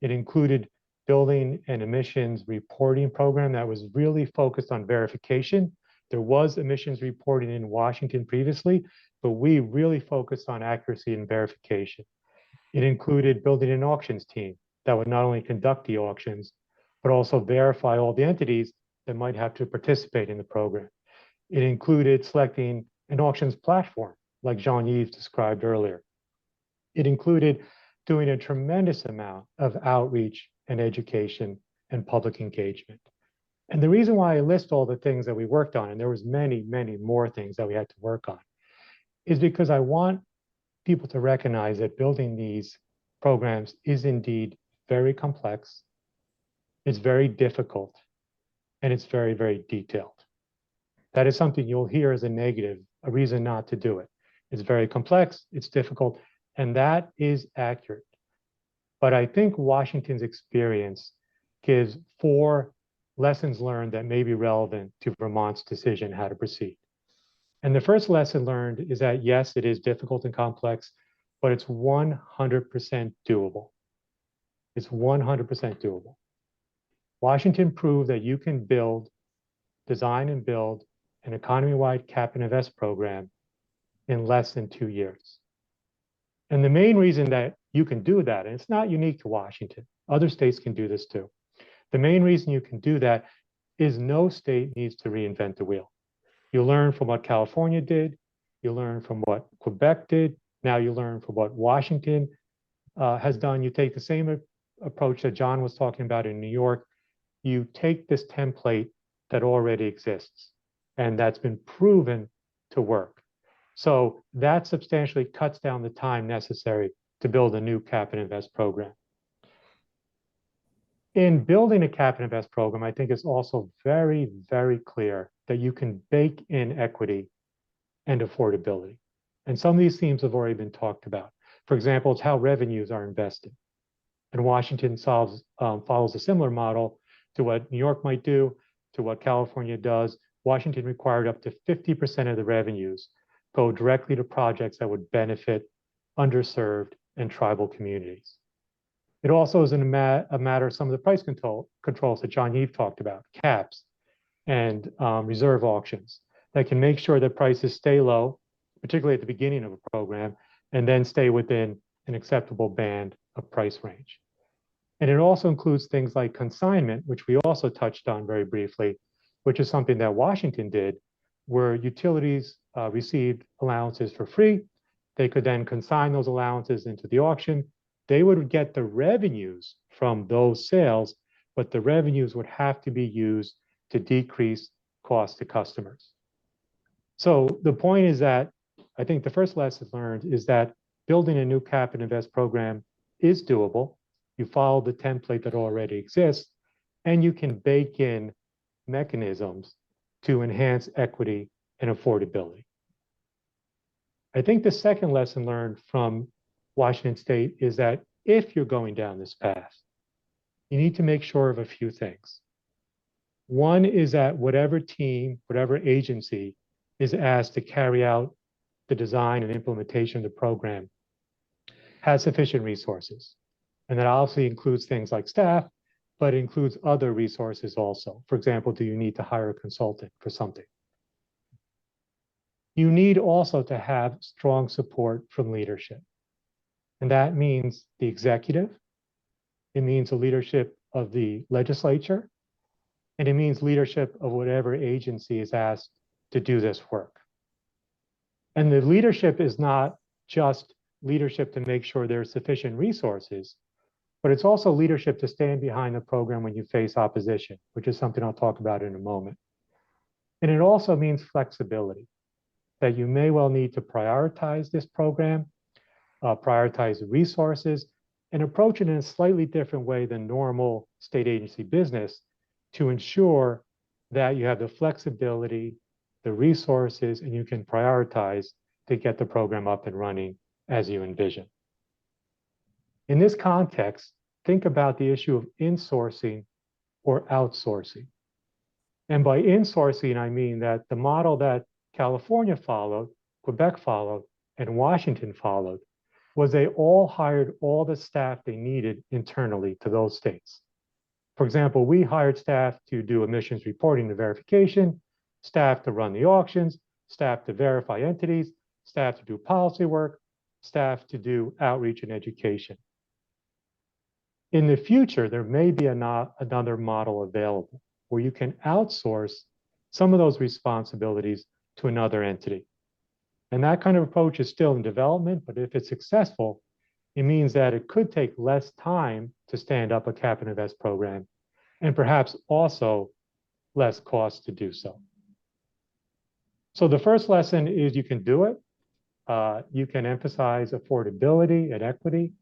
S10: It included building an emissions reporting program that was really focused on verification. There was emissions reporting in Washington previously, but we really focused on accuracy and verification. It included building an auctions team that would not only conduct the auctions, but also verify all the entities that might have to participate in the program. It included selecting an auctions platform, like Jean-Yves described earlier. It included doing a tremendous amount of outreach and education and public engagement. And the reason why I list all the things that we worked on, and there was many, many more things that we had to work on, is because I want people to recognize that building these programs is indeed very complex, it's very difficult, and it's very, very detailed. That is something you'll hear as a negative, a reason not to do it. It's very complex, it's difficult, and that is accurate. But I think Washington's experience gives 4 lessons learned that may be relevant to Vermont's decision how to proceed. And the first lesson learned is that yes, it is difficult and complex, but it's 100% doable. It's 100% doable. Washington proved that you can design and build an economy-wide Cap and Invest program in less than 2 years. And the main reason that you can do that, and it's not unique to Washington, other states can do this too. The main reason you can do that is no state needs to reinvent the wheel. You learn from what California did, you learn from what Quebec did, now you learn from what Washington has done. You take the same approach that John was talking about in New York. You take this template that already exists and that's been proven to work. So that substantially cuts down the time necessary to build a new cap and invest program. In building a cap and invest program, I think it's also very, very clear that you can bake in equity and affordability. And some of these themes have already been talked about. For example, it's how revenues are invested. And Washington follows a similar model to what New York might do, to what California does. Washington required up to 50% of the revenues go directly to projects that would benefit underserved and tribal communities. It also is a matter of some of the price controls that John Yves talked about, caps and reserve auctions that can make sure that prices stay low, particularly at the beginning of a program, and then stay within an acceptable band of price range. And it also includes things like consignment, which we also touched on very briefly, which is something that Washington did, where utilities received allowances for free. They could then consign those allowances into the auction. They would get the revenues from those sales, but the revenues would have to be used to decrease costs to customers. So the point is that I think the first lesson learned is that building a new cap and invest program is doable. You follow the template that already exists, and you can bake in mechanisms to enhance equity and affordability. I think the second lesson learned from Washington State is that if you're going down this path, you need to make sure of a few things. One is that whatever team, whatever agency is asked to carry out the design and implementation of the program has sufficient resources. And that obviously includes things like staff, but it includes other resources also. For example, do you need to hire a consultant for something? You need also to have strong support from leadership. And that means the executive, it means the leadership of the legislature, and it means leadership of whatever agency is asked to do this work. And the leadership is not just leadership to make sure there are sufficient resources, but it's also leadership to stand behind the program when you face opposition, which is something I'll talk about in a moment. And it also means flexibility, that you may well need to prioritize this program, prioritize resources, and approach it in a slightly different way than normal state agency business to ensure that you have the flexibility, the resources, and you can prioritize to get the program up and running as you envision. In this context, think about the issue of insourcing or outsourcing. And by insourcing, I mean that the model that California followed, Quebec followed, and Washington followed was they all hired all the staff they needed internally to those states. For example, we hired staff to do emissions reporting and verification, staff to run the auctions, staff to verify entities, staff to do policy work, staff to do outreach and education. In the future, there may be another model available where you can outsource some of those responsibilities to another entity. And that kind of approach is still in development, but if it's successful, it means that it could take less time to stand up a cap and invest program, and perhaps also less cost to do so. So the first lesson is you can do it. You can emphasize affordability and equity.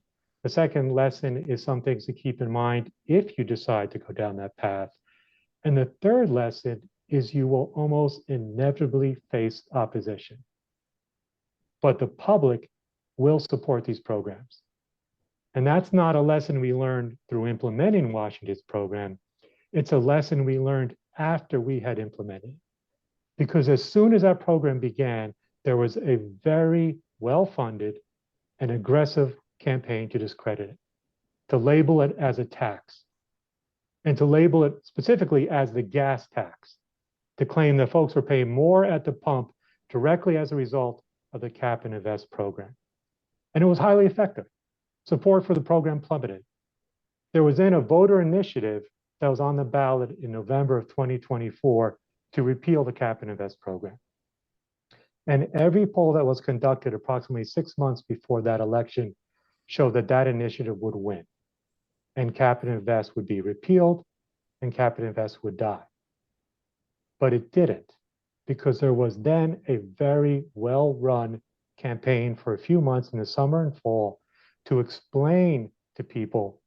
S10: The second lesson is some things to keep in mind if you decide to go down that path. And the third lesson is you will almost inevitably face opposition. But the public will support these programs. And that's not a lesson we learned through implementing Washington's program. It's a lesson we learned after we had implemented it. Because as soon as that program began, there was a very well-funded and aggressive campaign to discredit it, to label it as a tax, and to label it specifically as the gas tax, to claim that folks were paying more at the pump directly as a result of the cap and invest program. And it was highly effective. Support for the program plummeted. There was then a voter initiative that was on the ballot in November of 2024 to repeal the Cap and Invest program. And every poll that was conducted approximately 6 months before that election showed that that initiative would win, and Cap and Invest would be repealed, and Cap and Invest would die. But it didn't, because there was then a very well-run campaign for a few months in the summer and fall to explain to people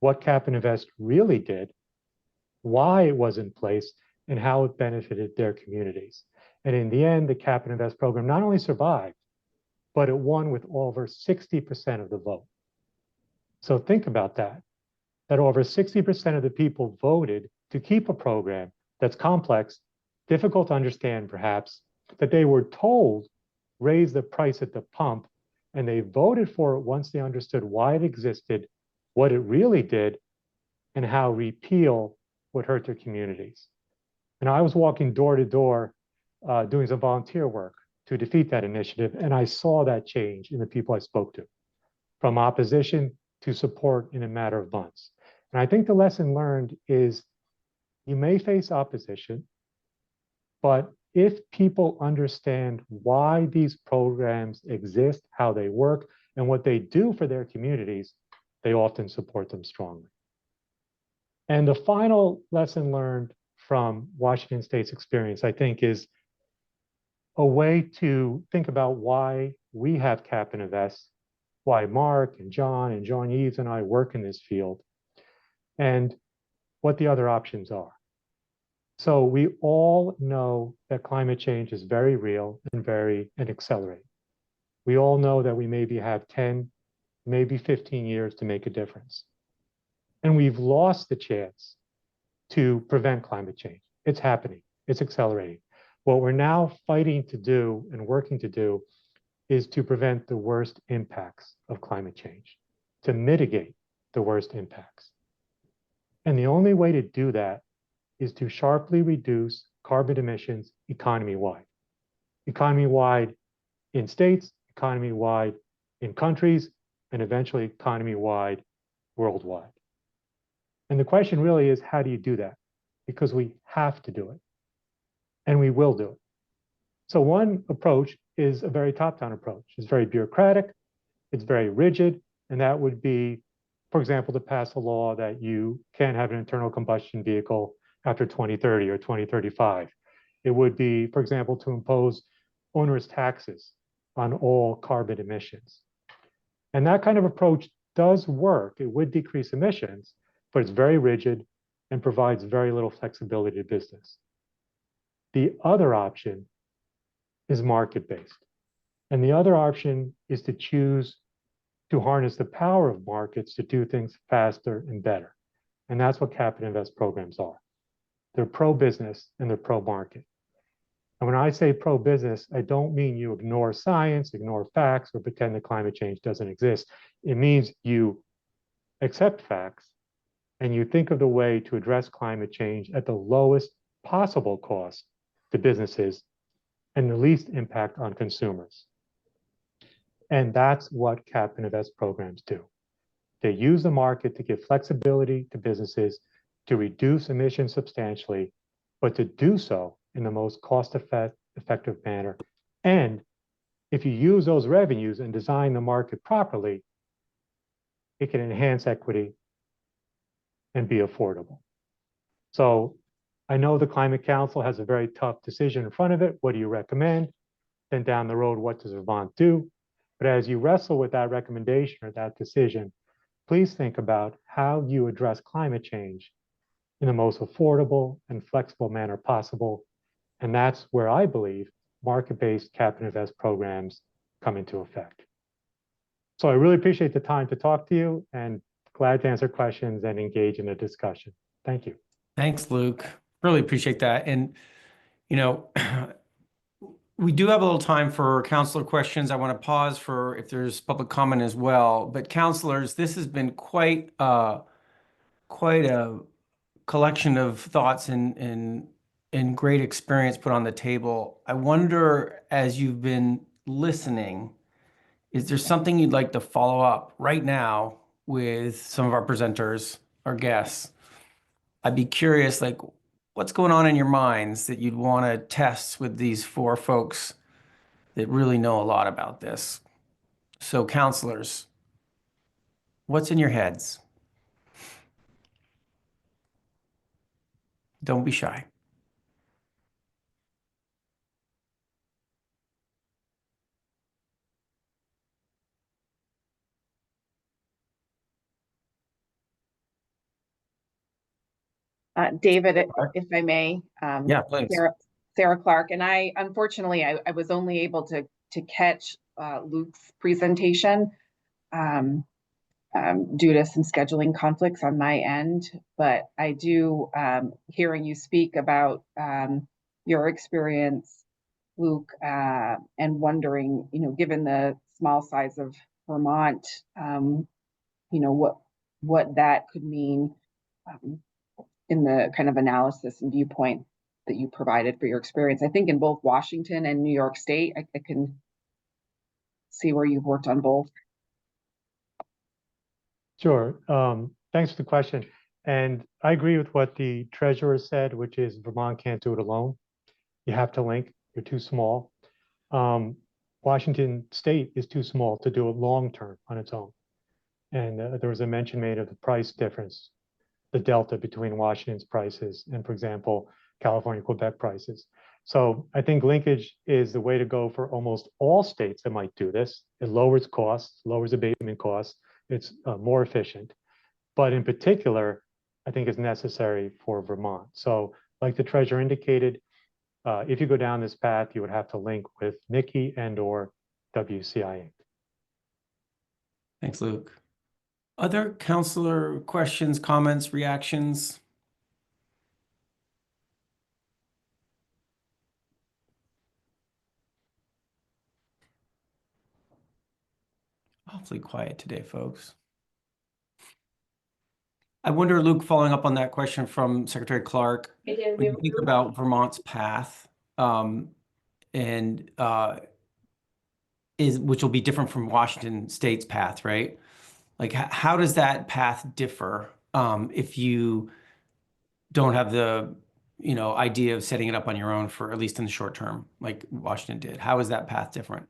S10: what Cap and Invest really did, why it was in place, and how it benefited their communities. And in the end, the Cap and Invest program not only survived, but it won with over 60% of the vote. So think about that over 60% of the people voted to keep a program that's complex, difficult to understand perhaps, that they were told raise the price at the pump, and they voted for it once they understood why it existed, what it really did, and how repeal would hurt their communities. And I was walking door to door doing some volunteer work to defeat that initiative, and I saw that change in the people I spoke to, from opposition to support in a matter of months. And I think the lesson learned is you may face opposition, but if people understand why these programs exist, how they work, and what they do for their communities, they often support them strongly. And the final lesson learned from Washington State's experience, I think, is a way to think about why we have Cap and Invest, why Mark and John Eves and I work in this field, and what the other options are. So we all know that climate change is very real and accelerating. We all know that we maybe have 10, maybe 15 years to make a difference. And we've lost the chance to prevent climate change. It's happening, it's accelerating. What we're now fighting to do and working to do is to prevent the worst impacts of climate change, to mitigate the worst impacts. And the only way to do that is to sharply reduce carbon emissions economy-wide. Economy-wide in states, economy-wide in countries, and eventually economy-wide worldwide. And the question really is, how do you do that? Because we have to do it, and we will do it. So one approach is a very top-down approach. It's very bureaucratic, it's very rigid, and that would be, for example, to pass a law that you can't have an internal combustion vehicle after 2030 or 2035. It would be, for example, to impose onerous taxes on all carbon emissions. And that kind of approach does work. It would decrease emissions, but it's very rigid and provides very little flexibility to business. The other option is market-based. And the other option is to choose to harness the power of markets to do things faster and better. And that's what Cap and Invest programs are. They're pro-business and they're pro-market. And when I say pro-business, I don't mean you ignore science, ignore facts, or pretend that climate change doesn't exist. It means you accept facts and you think of the way to address climate change at the lowest possible cost to businesses and the least impact on consumers. And that's what Cap and Invest programs do. They use the market to give flexibility to businesses to reduce emissions substantially, but to do so in the most cost-effective manner. And if you use those revenues and design the market properly, it can enhance equity and be affordable. So I know the Climate Council has a very tough decision in front of it. What do you recommend? Then down the road, what does Vermont do? But as you wrestle with that recommendation or that decision, please think about how you address climate change in the most affordable and flexible manner possible. And that's where I believe market-based Cap and Invest programs come into effect. So I really appreciate the time to talk to you and glad to answer questions and engage in a discussion. Thank you.
S1: Thanks, Luke. Really appreciate that. And, you know, we do have a little time for counselor questions. I want to pause for if there's public comment as well. But counselors, this has been quite a collection of thoughts and great experience put on the table. I wonder, as you've been listening, is there something you'd like to follow up right now with some of our presenters, our guests? I'd be curious, like, what's going on in your minds that you'd want to test with these 4 folks that really know a lot about this? So, counselors, what's in your heads? Don't be shy.
S11: David, if I may.
S1: Yeah, please.
S11: Sarah Clark, and unfortunately, I was only able to catch Luke's presentation due to some scheduling conflicts on my end, but I do, hearing you speak about your experience, Luke, and wondering, given the small size of Vermont, what that could mean in the kind of analysis and viewpoint that you provided for your experience. I think in both Washington and New York State, I can see where you've worked on both.
S10: Sure. Thanks for the question. And I agree with what the treasurer said, which is Vermont can't do it alone. You have to link. You're too small. Washington State is too small to do it long-term on its own. And there was a mention made of the price difference, the delta between Washington's prices and, for example, California, Quebec prices. So I think linkage is the way to go for almost all states that might do this. It lowers costs, lowers abatement costs. It's more efficient. But in particular, I think it's necessary for Vermont. So like the treasurer indicated, if you go down this path, you would have to link with NICI and or WCI Inc.
S1: Thanks, Luke. Other counselor questions, comments, reactions? Awfully quiet today, folks. I wonder, Luke, following up on that question from Secretary Clark, when you think about Vermont's path, which will be different from Washington State's path, right? Like, how does that path differ if you don't have the idea of setting it up on your own for at least in the short term, like Washington did? How is that path different?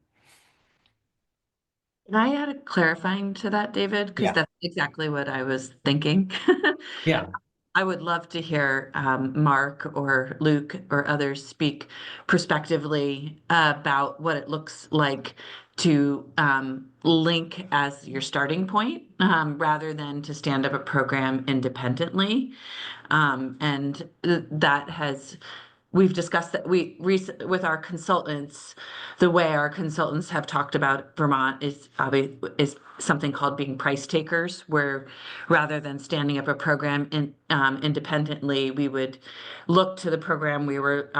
S2: Can I add a clarifying to that, David? Because
S1: Yeah.
S2: that's exactly what I was thinking.
S1: Yeah.
S2: I would love to hear Mark or Luke or others speak prospectively about what it looks like to link as your starting point rather than to stand up a program independently. And that has, we've discussed that with our consultants, the way our consultants have talked about Vermont is something called being price takers, where rather than standing up a program independently, we would look to the program we were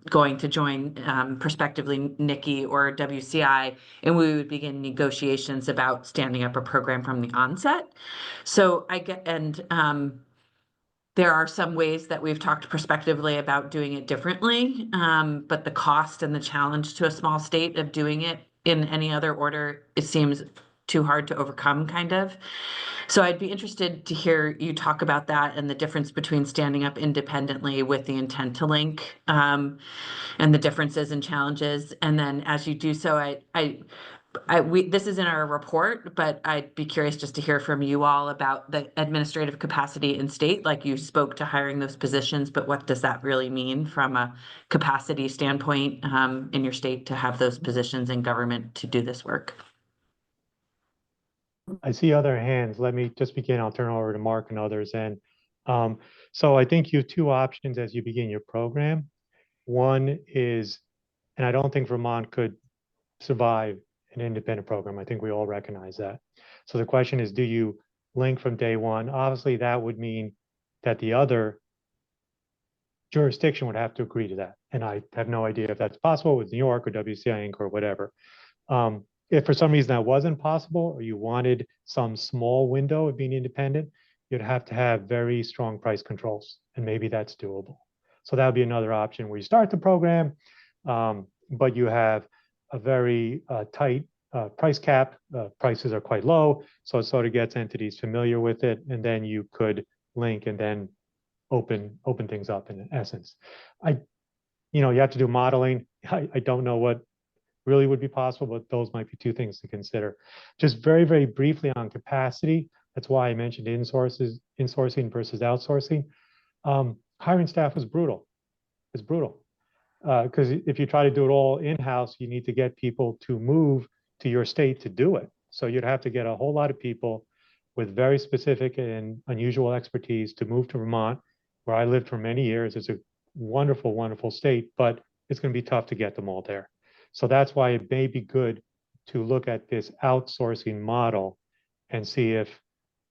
S2: going to join, prospectively NICI or WCI, and we would begin negotiations about standing up a program from the onset. So there are some ways that we've talked prospectively about doing it differently, but the cost and the challenge to a small state of doing it in any other order, it seems too hard to overcome, kind of. So I'd be interested to hear you talk about that and the difference between standing up independently with the intent to link, and the differences and challenges. And then as you do so, this is in our report, but I'd be curious just to hear from you all about the administrative capacity in state. Like, you spoke to hiring those positions, but what does that really mean from a capacity standpoint in your state to have those positions in government to do this work?
S10: I see other hands. Let me just begin. I'll turn over to Mark and others. And so I think you have 2 options as you begin your program. One is, and I don't think Vermont could survive an independent program. I think we all recognize that. So the question is, do you link from day one? Obviously, that would mean that the other jurisdiction would have to agree to that. And I have no idea if that's possible with New York or WCI Inc. or whatever. If for some reason that wasn't possible, or you wanted some small window of being independent, you'd have to have very strong price controls, and maybe that's doable. So that would be another option where you start the program, but you have a very tight price cap. Prices are quite low, so it sort of gets entities familiar with it, and then you could link and then open things up in essence. You have to do modeling. I don't know what really would be possible, but those might be two things to consider. Just very, very briefly on capacity. That's why I mentioned insourcing versus outsourcing. Hiring staff is brutal. It's brutal. Because if you try to do it all in-house, you need to get people to move to your state to do it. So you'd have to get a whole lot of people with very specific and unusual expertise to move to Vermont, where I lived for many years. It's a wonderful, wonderful state, but it's going to be tough to get them all there. So that's why it may be good to look at this outsourcing model and see if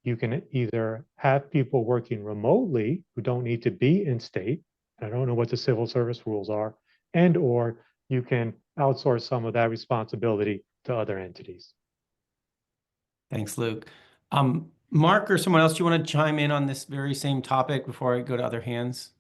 S10: you can either have people working remotely who don't need to be in state. I don't know what the civil service rules are, and or you can outsource some of that responsibility to other entities.
S1: Thanks, Luke. Mark or someone else, do you want to chime in on this very same topic before I go to other hands?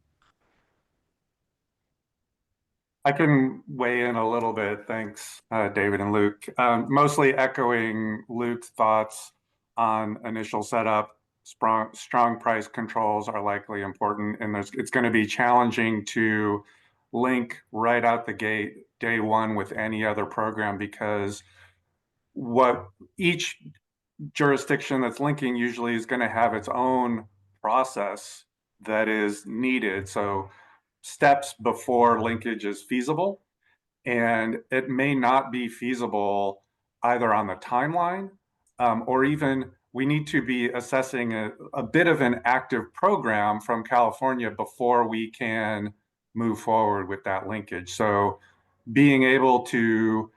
S7: I can weigh in a little bit. Thanks, David and Luke. Mostly echoing Luke's thoughts on initial setup. Strong price controls are likely important, and it's going to be challenging to link right out the gate day one with any other program, because what each jurisdiction that's linking usually is going to have its own process that is needed. So steps before linkage is feasible, and it may not be feasible either on the timeline or even we need to be assessing a bit of an active program from California before we can move forward with that linkage. So being able to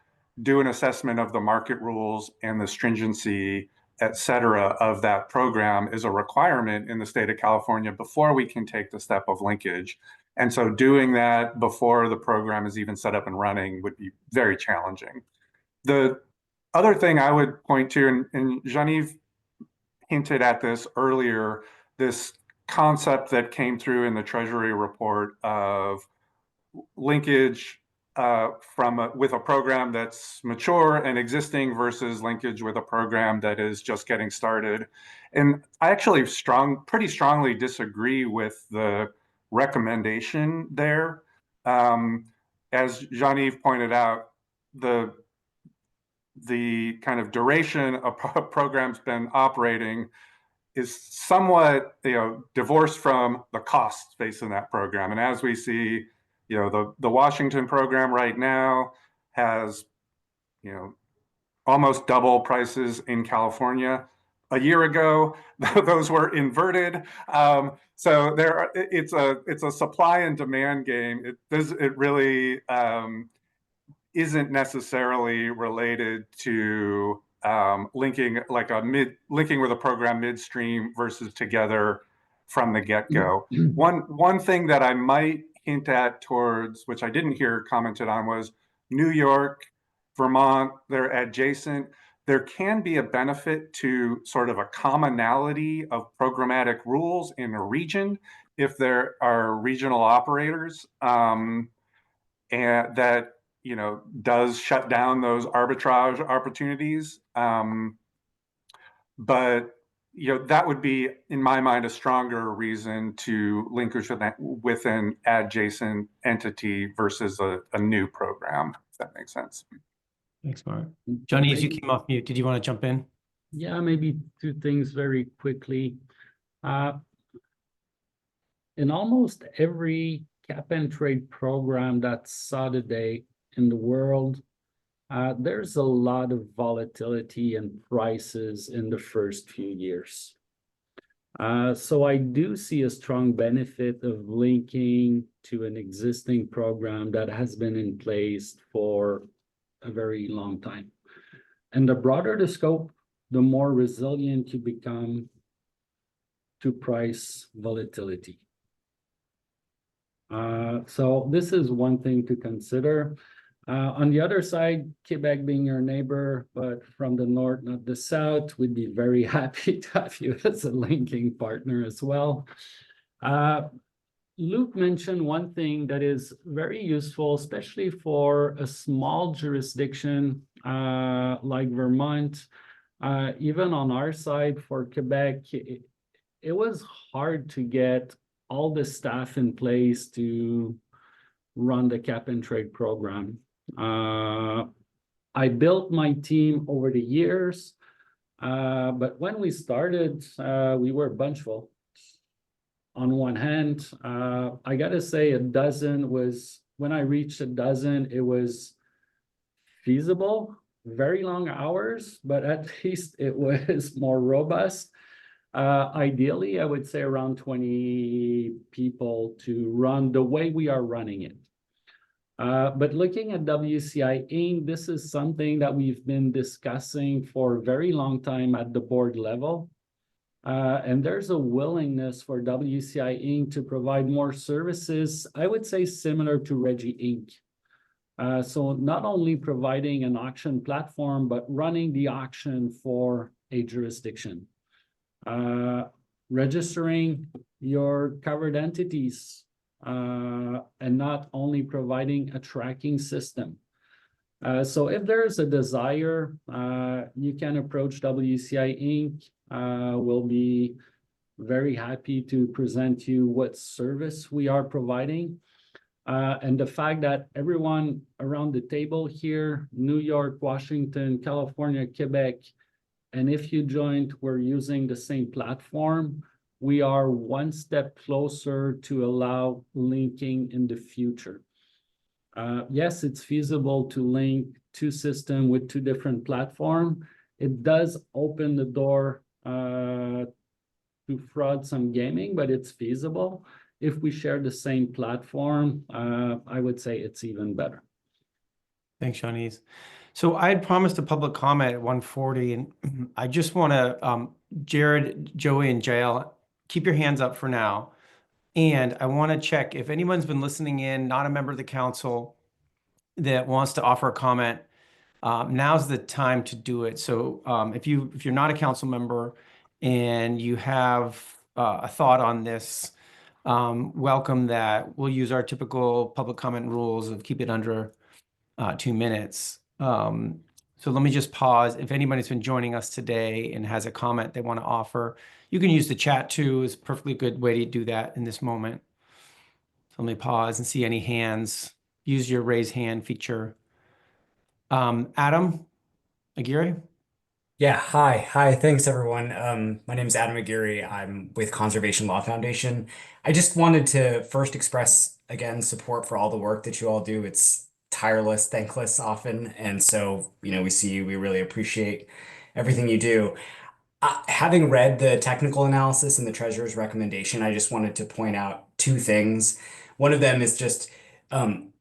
S7: do an assessment of the market rules and the stringency, et cetera, of that program is a requirement in the state of California before we can take the step of linkage. And so doing that before the program is even set up and running would be very challenging. The other thing I would point to, and Jean-Yves hinted at this earlier, this concept that came through in the Treasury report of linkage with a program that's mature and existing versus linkage with a program that is just getting started. And I actually pretty strongly disagree with the recommendation there. As Jean-Yves pointed out, the kind of duration a program's been operating is somewhat divorced from the cost faced in that program. And as we see, the Washington program right now has almost double prices in California. A year ago, those were inverted. So it's a supply and demand game. It really isn't necessarily related to linking with a program midstream versus together from the get-go. One thing that I might hint at towards, which I didn't hear commented on, was New York, Vermont, they're adjacent. There can be a benefit to sort of a commonality of programmatic rules in a region if there are regional operators, and that does shut down those arbitrage opportunities. But that would be, in my mind, a stronger reason to linkage with an adjacent entity versus a new program, if that makes sense.
S1: Thanks, Mark. Johnny, as you came off mute, did you want to jump in?
S8: Yeah, maybe two things very quickly. In almost every cap and trade program that saw the day in the world, there's a lot of volatility in prices in the first few years. So I do see a strong benefit of linking to an existing program that has been in place for a very long time. And the broader the scope, the more resilient you become to price volatility. So this is one thing to consider. On the other side, Quebec being your neighbor, but from the north, not the south, we'd be very happy to have you as a linking partner as well. Luke mentioned one thing that is very useful, especially for a small jurisdiction like Vermont. Even on our side for Quebec, it was hard to get all the staff in place to run the cap and trade program. I built my team over the years, but when we started, we were bunchful. On one hand, I gotta say a dozen was, when I reached a dozen, it was feasible, very long hours, but at least it was more robust. Ideally, I would say around 20 people to run the way we are running it. But looking at WCI Inc., this is something that we've been discussing for a very long time at the board level. And there's a willingness for WCI Inc. to provide more services, I would say similar to Regi Inc. So not only providing an auction platform, but running the auction for a jurisdiction. Registering your covered entities, and not only providing a tracking system. So if there's a desire, you can approach WCI Inc. We'll be very happy to present you what service we are providing. And the fact that everyone around the table here, New York, Washington, California, Quebec, and if you joined, we're using the same platform. We are one step closer to allow linking in the future. Yes, it's feasible to link two systems with two different platforms. It does open the door to fraud some gaming, but it's feasible. If we share the same platform, I would say it's even better.
S1: Thanks, Shawnees. So I had promised a public comment at 1:40, and I just want to, Jared, Joey, and Jael, keep your hands up for now. And I want to check if anyone's been listening in, not a member of the council, that wants to offer a comment. Now's the time to do it. So if you're not a council member and you have a thought on this, welcome that. We'll use our typical public comment rules of keep it under 2 minutes. So let me just pause. If anybody's been joining us today and has a comment they want to offer, you can use the chat too. It's a perfectly good way to do that in this moment. So let me pause and see any hands. Use your raise hand feature. Adam Aguirre?
S12: Yeah, hi, thanks everyone. My name is Adam Aguirre. I'm with Conservation Law Foundation. I just wanted to first express again support for all the work that you all do. It's tireless, thankless often, and so we see you. We really appreciate everything you do. Having read the technical analysis and the treasurer's recommendation, I just wanted to point out two things. One of them is just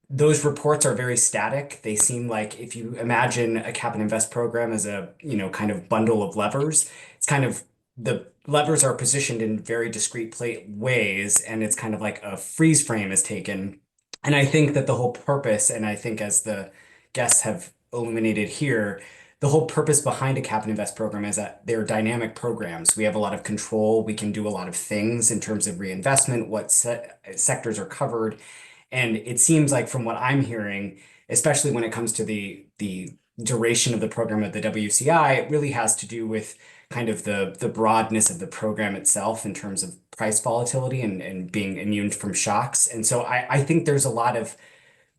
S12: those reports are very static. They seem like if you imagine a cap and invest program as a kind of bundle of levers, it's kind of the levers are positioned in very discrete ways, and it's kind of like a freeze frame is taken. And I think that the whole purpose, and I think as the guests have illuminated here, the whole purpose behind a cap and invest program is that they're dynamic programs. We have a lot of control. We can do a lot of things in terms of reinvestment, what sectors are covered. And it seems like from what I'm hearing, especially when it comes to the duration of the program at the WCI, it really has to do with kind of the broadness of the program itself in terms of price volatility and being immune from shocks. And so I think there's a lot of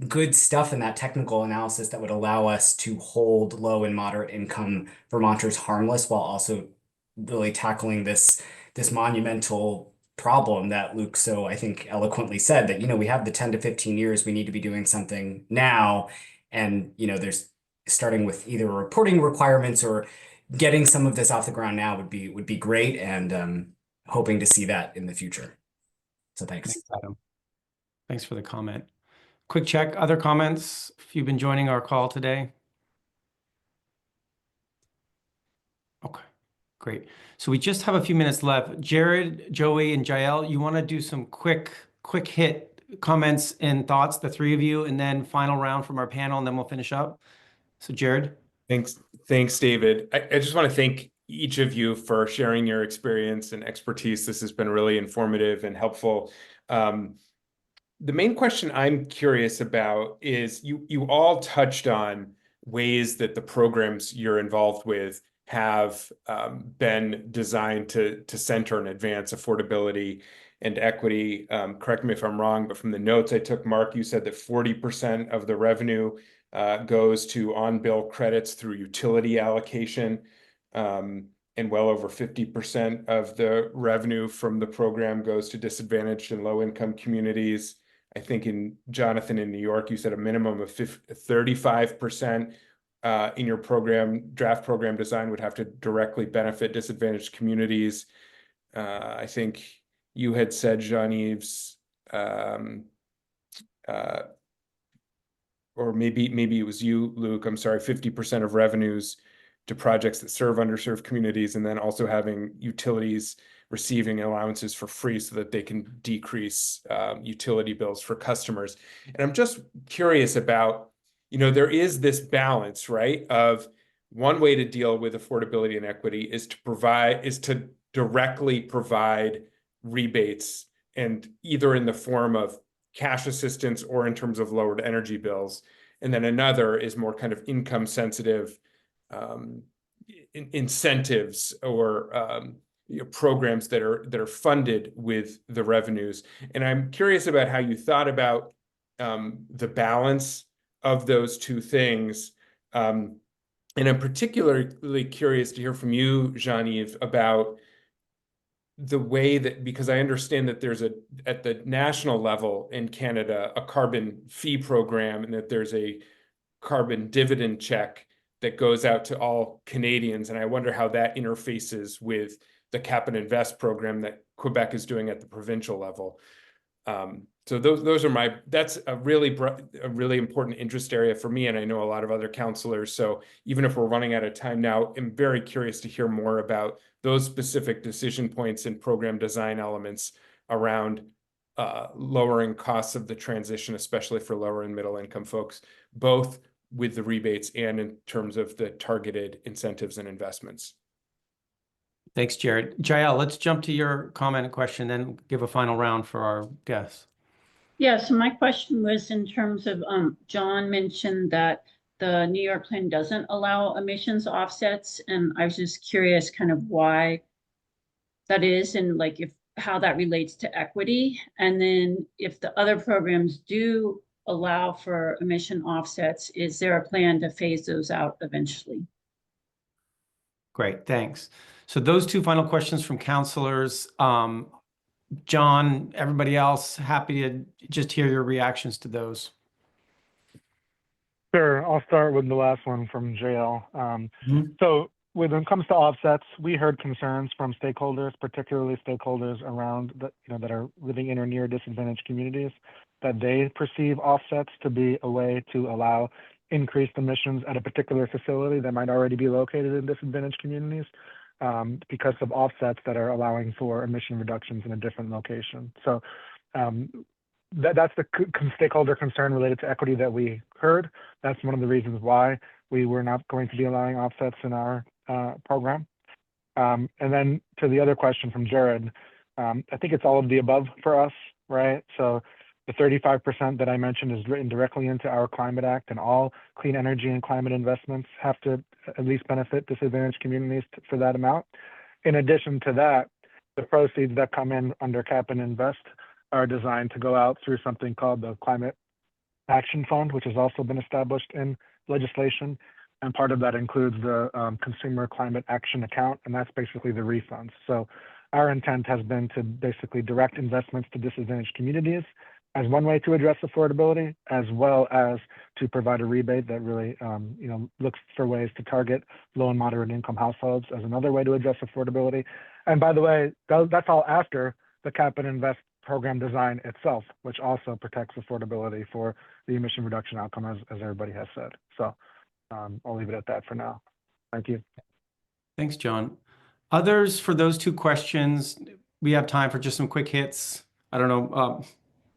S12: good stuff in that technical analysis that would allow us to hold low and moderate income Vermonters harmless while also really tackling this monumental problem that Luke so I think eloquently said that we have the 10 to 15 years we need to be doing something now, and there's starting with either reporting requirements or getting some of this off the ground now would be great, and hoping to see that in the future. So thanks.
S1: Thanks, Adam. Thanks for the comment. Quick check, other comments if you've been joining our call today? Okay, great. So we just have a few minutes left. Jared, Joey, and Jael, you want to do some quick hit comments and thoughts, the three of you, and then final round from our panel, and then we'll finish up. So Jared?
S5: Thanks, David. I just want to thank each of you for sharing your experience and expertise. This has been really informative and helpful. The main question I'm curious about is you all touched on ways that the programs you're involved with have been designed to center and advance affordability. and equity. Correct me if I'm wrong, but from the notes I took, Mark, you said that 40% of the revenue goes to on-bill credits through utility allocation, and well over 50% of the revenue from the program goes to disadvantaged and low-income communities. I think Jonathan, in New York, you said a minimum of 35% in your draft program design would have to directly benefit disadvantaged communities. I think you had said, Jean-Yves, or maybe it was you, Luke, I'm sorry, 50% of revenues to projects that serve underserved communities, and then also having utilities receiving allowances for free so that they can decrease utility bills for customers. And I'm just curious about, there is this balance, right? Of one way to deal with affordability and equity is to directly provide rebates, and either in the form of cash assistance or in terms of lowered energy bills. And then another is more kind of income sensitive incentives or programs that are funded with the revenues. And I'm curious about how you thought about the balance of those two things. And I'm particularly curious to hear from you, Jean-Yves, about the way that, because I understand that there's at the national level in Canada, a carbon fee program, and that there's a carbon dividend check that goes out to all Canadians. And I wonder how that interfaces with the Cap and Invest program that Quebec is doing at the provincial level. So that's a really important interest area for me, and I know a lot of other counselors. So even if we're running out of time now, I'm very curious to hear more about those specific decision points and program design elements around lowering costs of the transition, especially for lower and middle income folks, both with the rebates and in terms of the targeted incentives and investments.
S1: Thanks, Jared. Jael, let's jump to your comment and question, then give a final round for our guests.
S6: Yeah, so my question was in terms of, John mentioned that the New York plan doesn't allow emissions offsets, and I was just curious kind of why that is, and like how that relates to equity. And then if the other programs do allow for emission offsets, is there a plan to phase those out eventually?
S1: Great, thanks. So those two final questions from counselors. John, everybody else, happy to just hear your reactions to those.
S9: Sure, I'll start with the last one from JL. So when it comes to offsets, we heard concerns from stakeholders, particularly stakeholders around that are living in or near disadvantaged communities, that they perceive offsets to be a way to allow increased emissions at a particular facility that might already be located in disadvantaged communities, because of offsets that are allowing for emission reductions in a different location. So that's the stakeholder concern related to equity that we heard. That's one of the reasons why we were not going to be allowing offsets in our program. And then to the other question from Jared, I think it's all of the above for us, right? So the 35% that I mentioned is written directly into our Climate Act, and all clean energy and climate investments have to at least benefit disadvantaged communities for that amount. In addition to that, the proceeds that come in under Cap and Invest are designed to go out through something called the Climate Action Fund, which has also been established in legislation. And part of that includes the Consumer Climate Action Account, and that's basically the refunds. So our intent has been to basically direct investments to disadvantaged communities as one way to address affordability, as well as to provide a rebate that really looks for ways to target low and moderate income households as another way to address affordability. And by the way, that's all after the Cap and Invest program design itself, which also protects affordability for the emission reduction outcome, as everybody has said. So I'll leave it at that for now. Thank you.
S1: Thanks, John. Others for those two questions? We have time for just some quick hits. I don't know,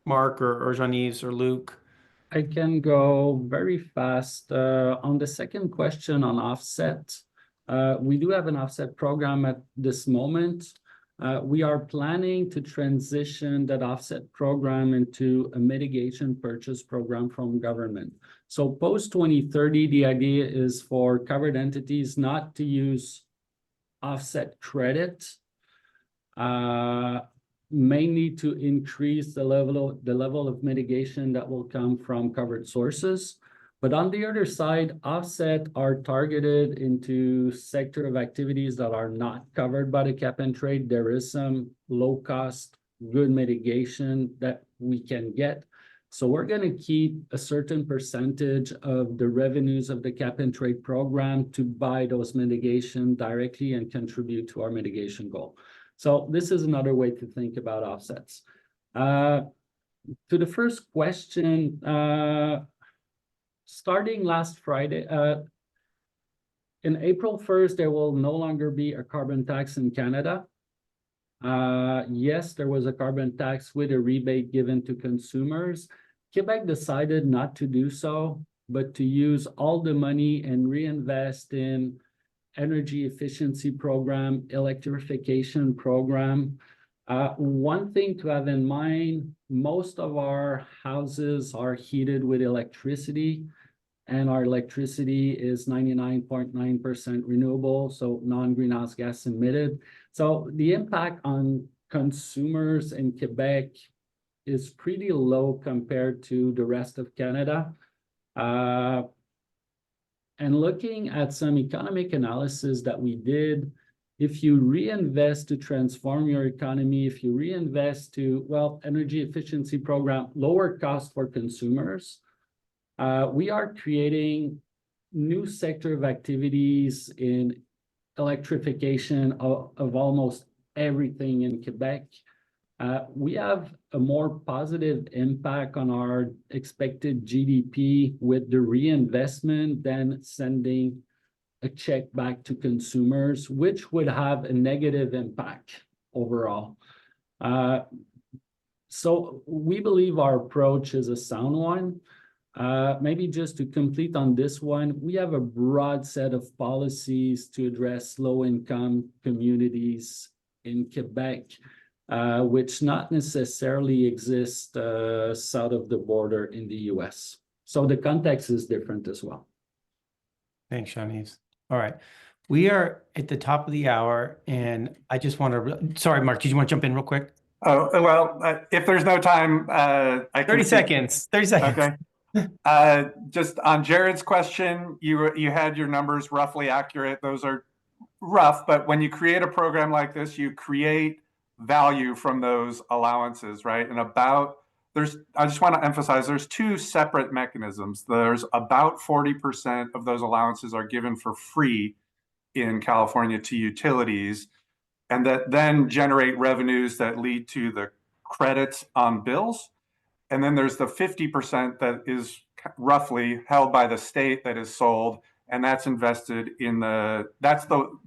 S1: Mark or Jean-Yves or Luke.
S8: I can go very fast. On the second question on offset, we do have an offset program at this moment. We are planning to transition that offset program into a mitigation purchase program from government. So post 2030, the idea is for covered entities not to use offset credit, may need to increase the level of mitigation that will come from covered sources. But on the other side, offset are targeted into sector of activities that are not covered by the cap and trade. There is some low cost, good mitigation that we can get. So we're going to keep a certain percentage of the revenues of the cap and trade program to buy those mitigation directly and contribute to our mitigation goal. So this is another way to think about offsets. To the first question, starting last Friday, in April 1st, there will no longer be a carbon tax in Canada. Yes, there was a carbon tax with a rebate given to consumers. Quebec decided not to do so, but to use all the money and reinvest in energy efficiency program, electrification program. One thing to have in mind, most of our houses are heated with electricity, and our electricity is 99.9% renewable, so non-greenhouse gas emitted. So the impact on consumers in Quebec is pretty low compared to the rest of Canada. And looking at some economic analysis that we did, if you reinvest to transform your economy, if you reinvest to, well, energy efficiency program, lower cost for consumers, we are creating new sector of activities in electrification of almost everything in Quebec. We have a more positive impact on our expected GDP with the reinvestment than sending a check back to consumers, which would have a negative impact overall. So we believe our approach is a sound one. Maybe just to complete on this one, we have a broad set of policies to address low-income communities in Quebec, which not necessarily exist south of the border in the US. So the context is different as well.
S1: Thanks, Jean-Yves. All right. We are at the top of the hour, and I just want to, sorry, Mark, did you want to jump in real quick?
S7: Oh, well, if there's no time, I can
S1: 30 seconds, 30 seconds.
S7: Okay. Just on Jared's question, you had your numbers roughly accurate. Those are rough, but when you create a program like this, you create value from those allowances, right? And I just want to emphasize there's two separate mechanisms. There's about 40% of those allowances are given for free in California to utilities, and that then generate revenues that lead to the credits on bills. And then there's the 50% that is roughly held by the state that is sold, and that's invested in that's the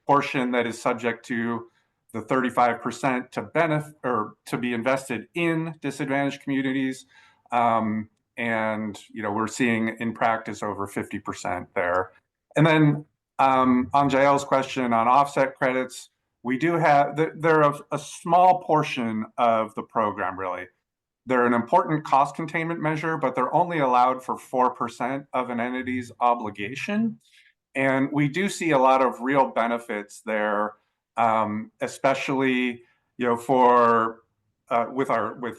S7: portion that is subject to the 35% to benefit or to be invested in disadvantaged communities. And, we're seeing in practice over 50% there. And then on Jael's question on offset credits, we do have, they're a small portion of the program, really. They're an important cost containment measure, but they're only allowed for 4% of an entity's obligation. And we do see a lot of real benefits there, especially with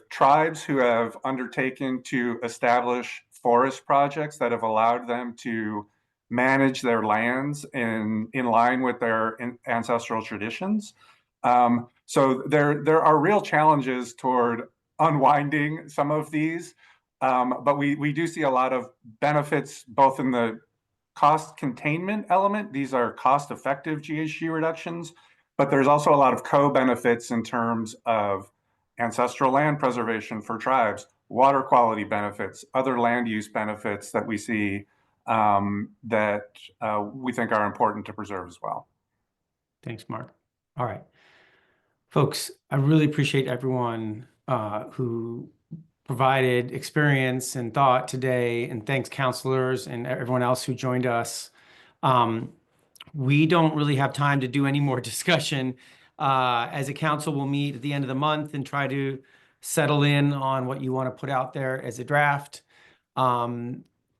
S7: tribes who have undertaken to establish forest projects that have allowed them to manage their lands in line with their ancestral traditions. So there are real challenges toward unwinding some of these, but we do see a lot of benefits both in the cost containment element. These are cost-effective GHG reductions, but there's also a lot of co-benefits in terms of ancestral land preservation for tribes, water quality benefits, other land use benefits that we see that we think are important to preserve as well.
S1: Thanks, Mark. All right. Folks, I really appreciate everyone who provided experience and thought today, and thanks counselors and everyone else who joined us. We don't really have time to do any more discussion. As a council, we'll meet at the end of the month and try to settle in on what you want to put out there as a draft.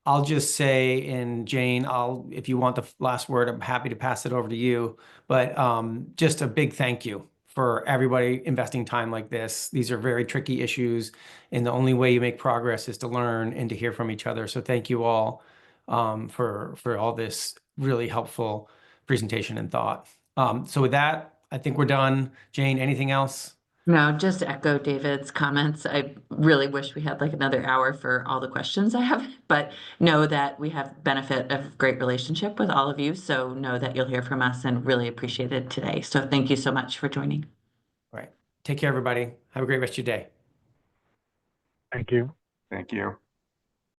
S1: I'll just say, and Jane, if you want the last word, I'm happy to pass it over to you. But just a big thank you for everybody investing time like this. These are very tricky issues, and the only way you make progress is to learn and to hear from each other. So thank you all for all this really helpful presentation and thought. So with that, I think we're done. Jane, anything else?
S2: No, just echo David's comments. I really wish we had like another hour for all the questions I have, but know that we have benefit of great relationship with all of you. So know that you'll hear from us and really appreciate it today. So thank you so much for joining.
S1: All right. Take care, everybody. Have a great rest of your day.
S9: Thank you.
S7: Thank you.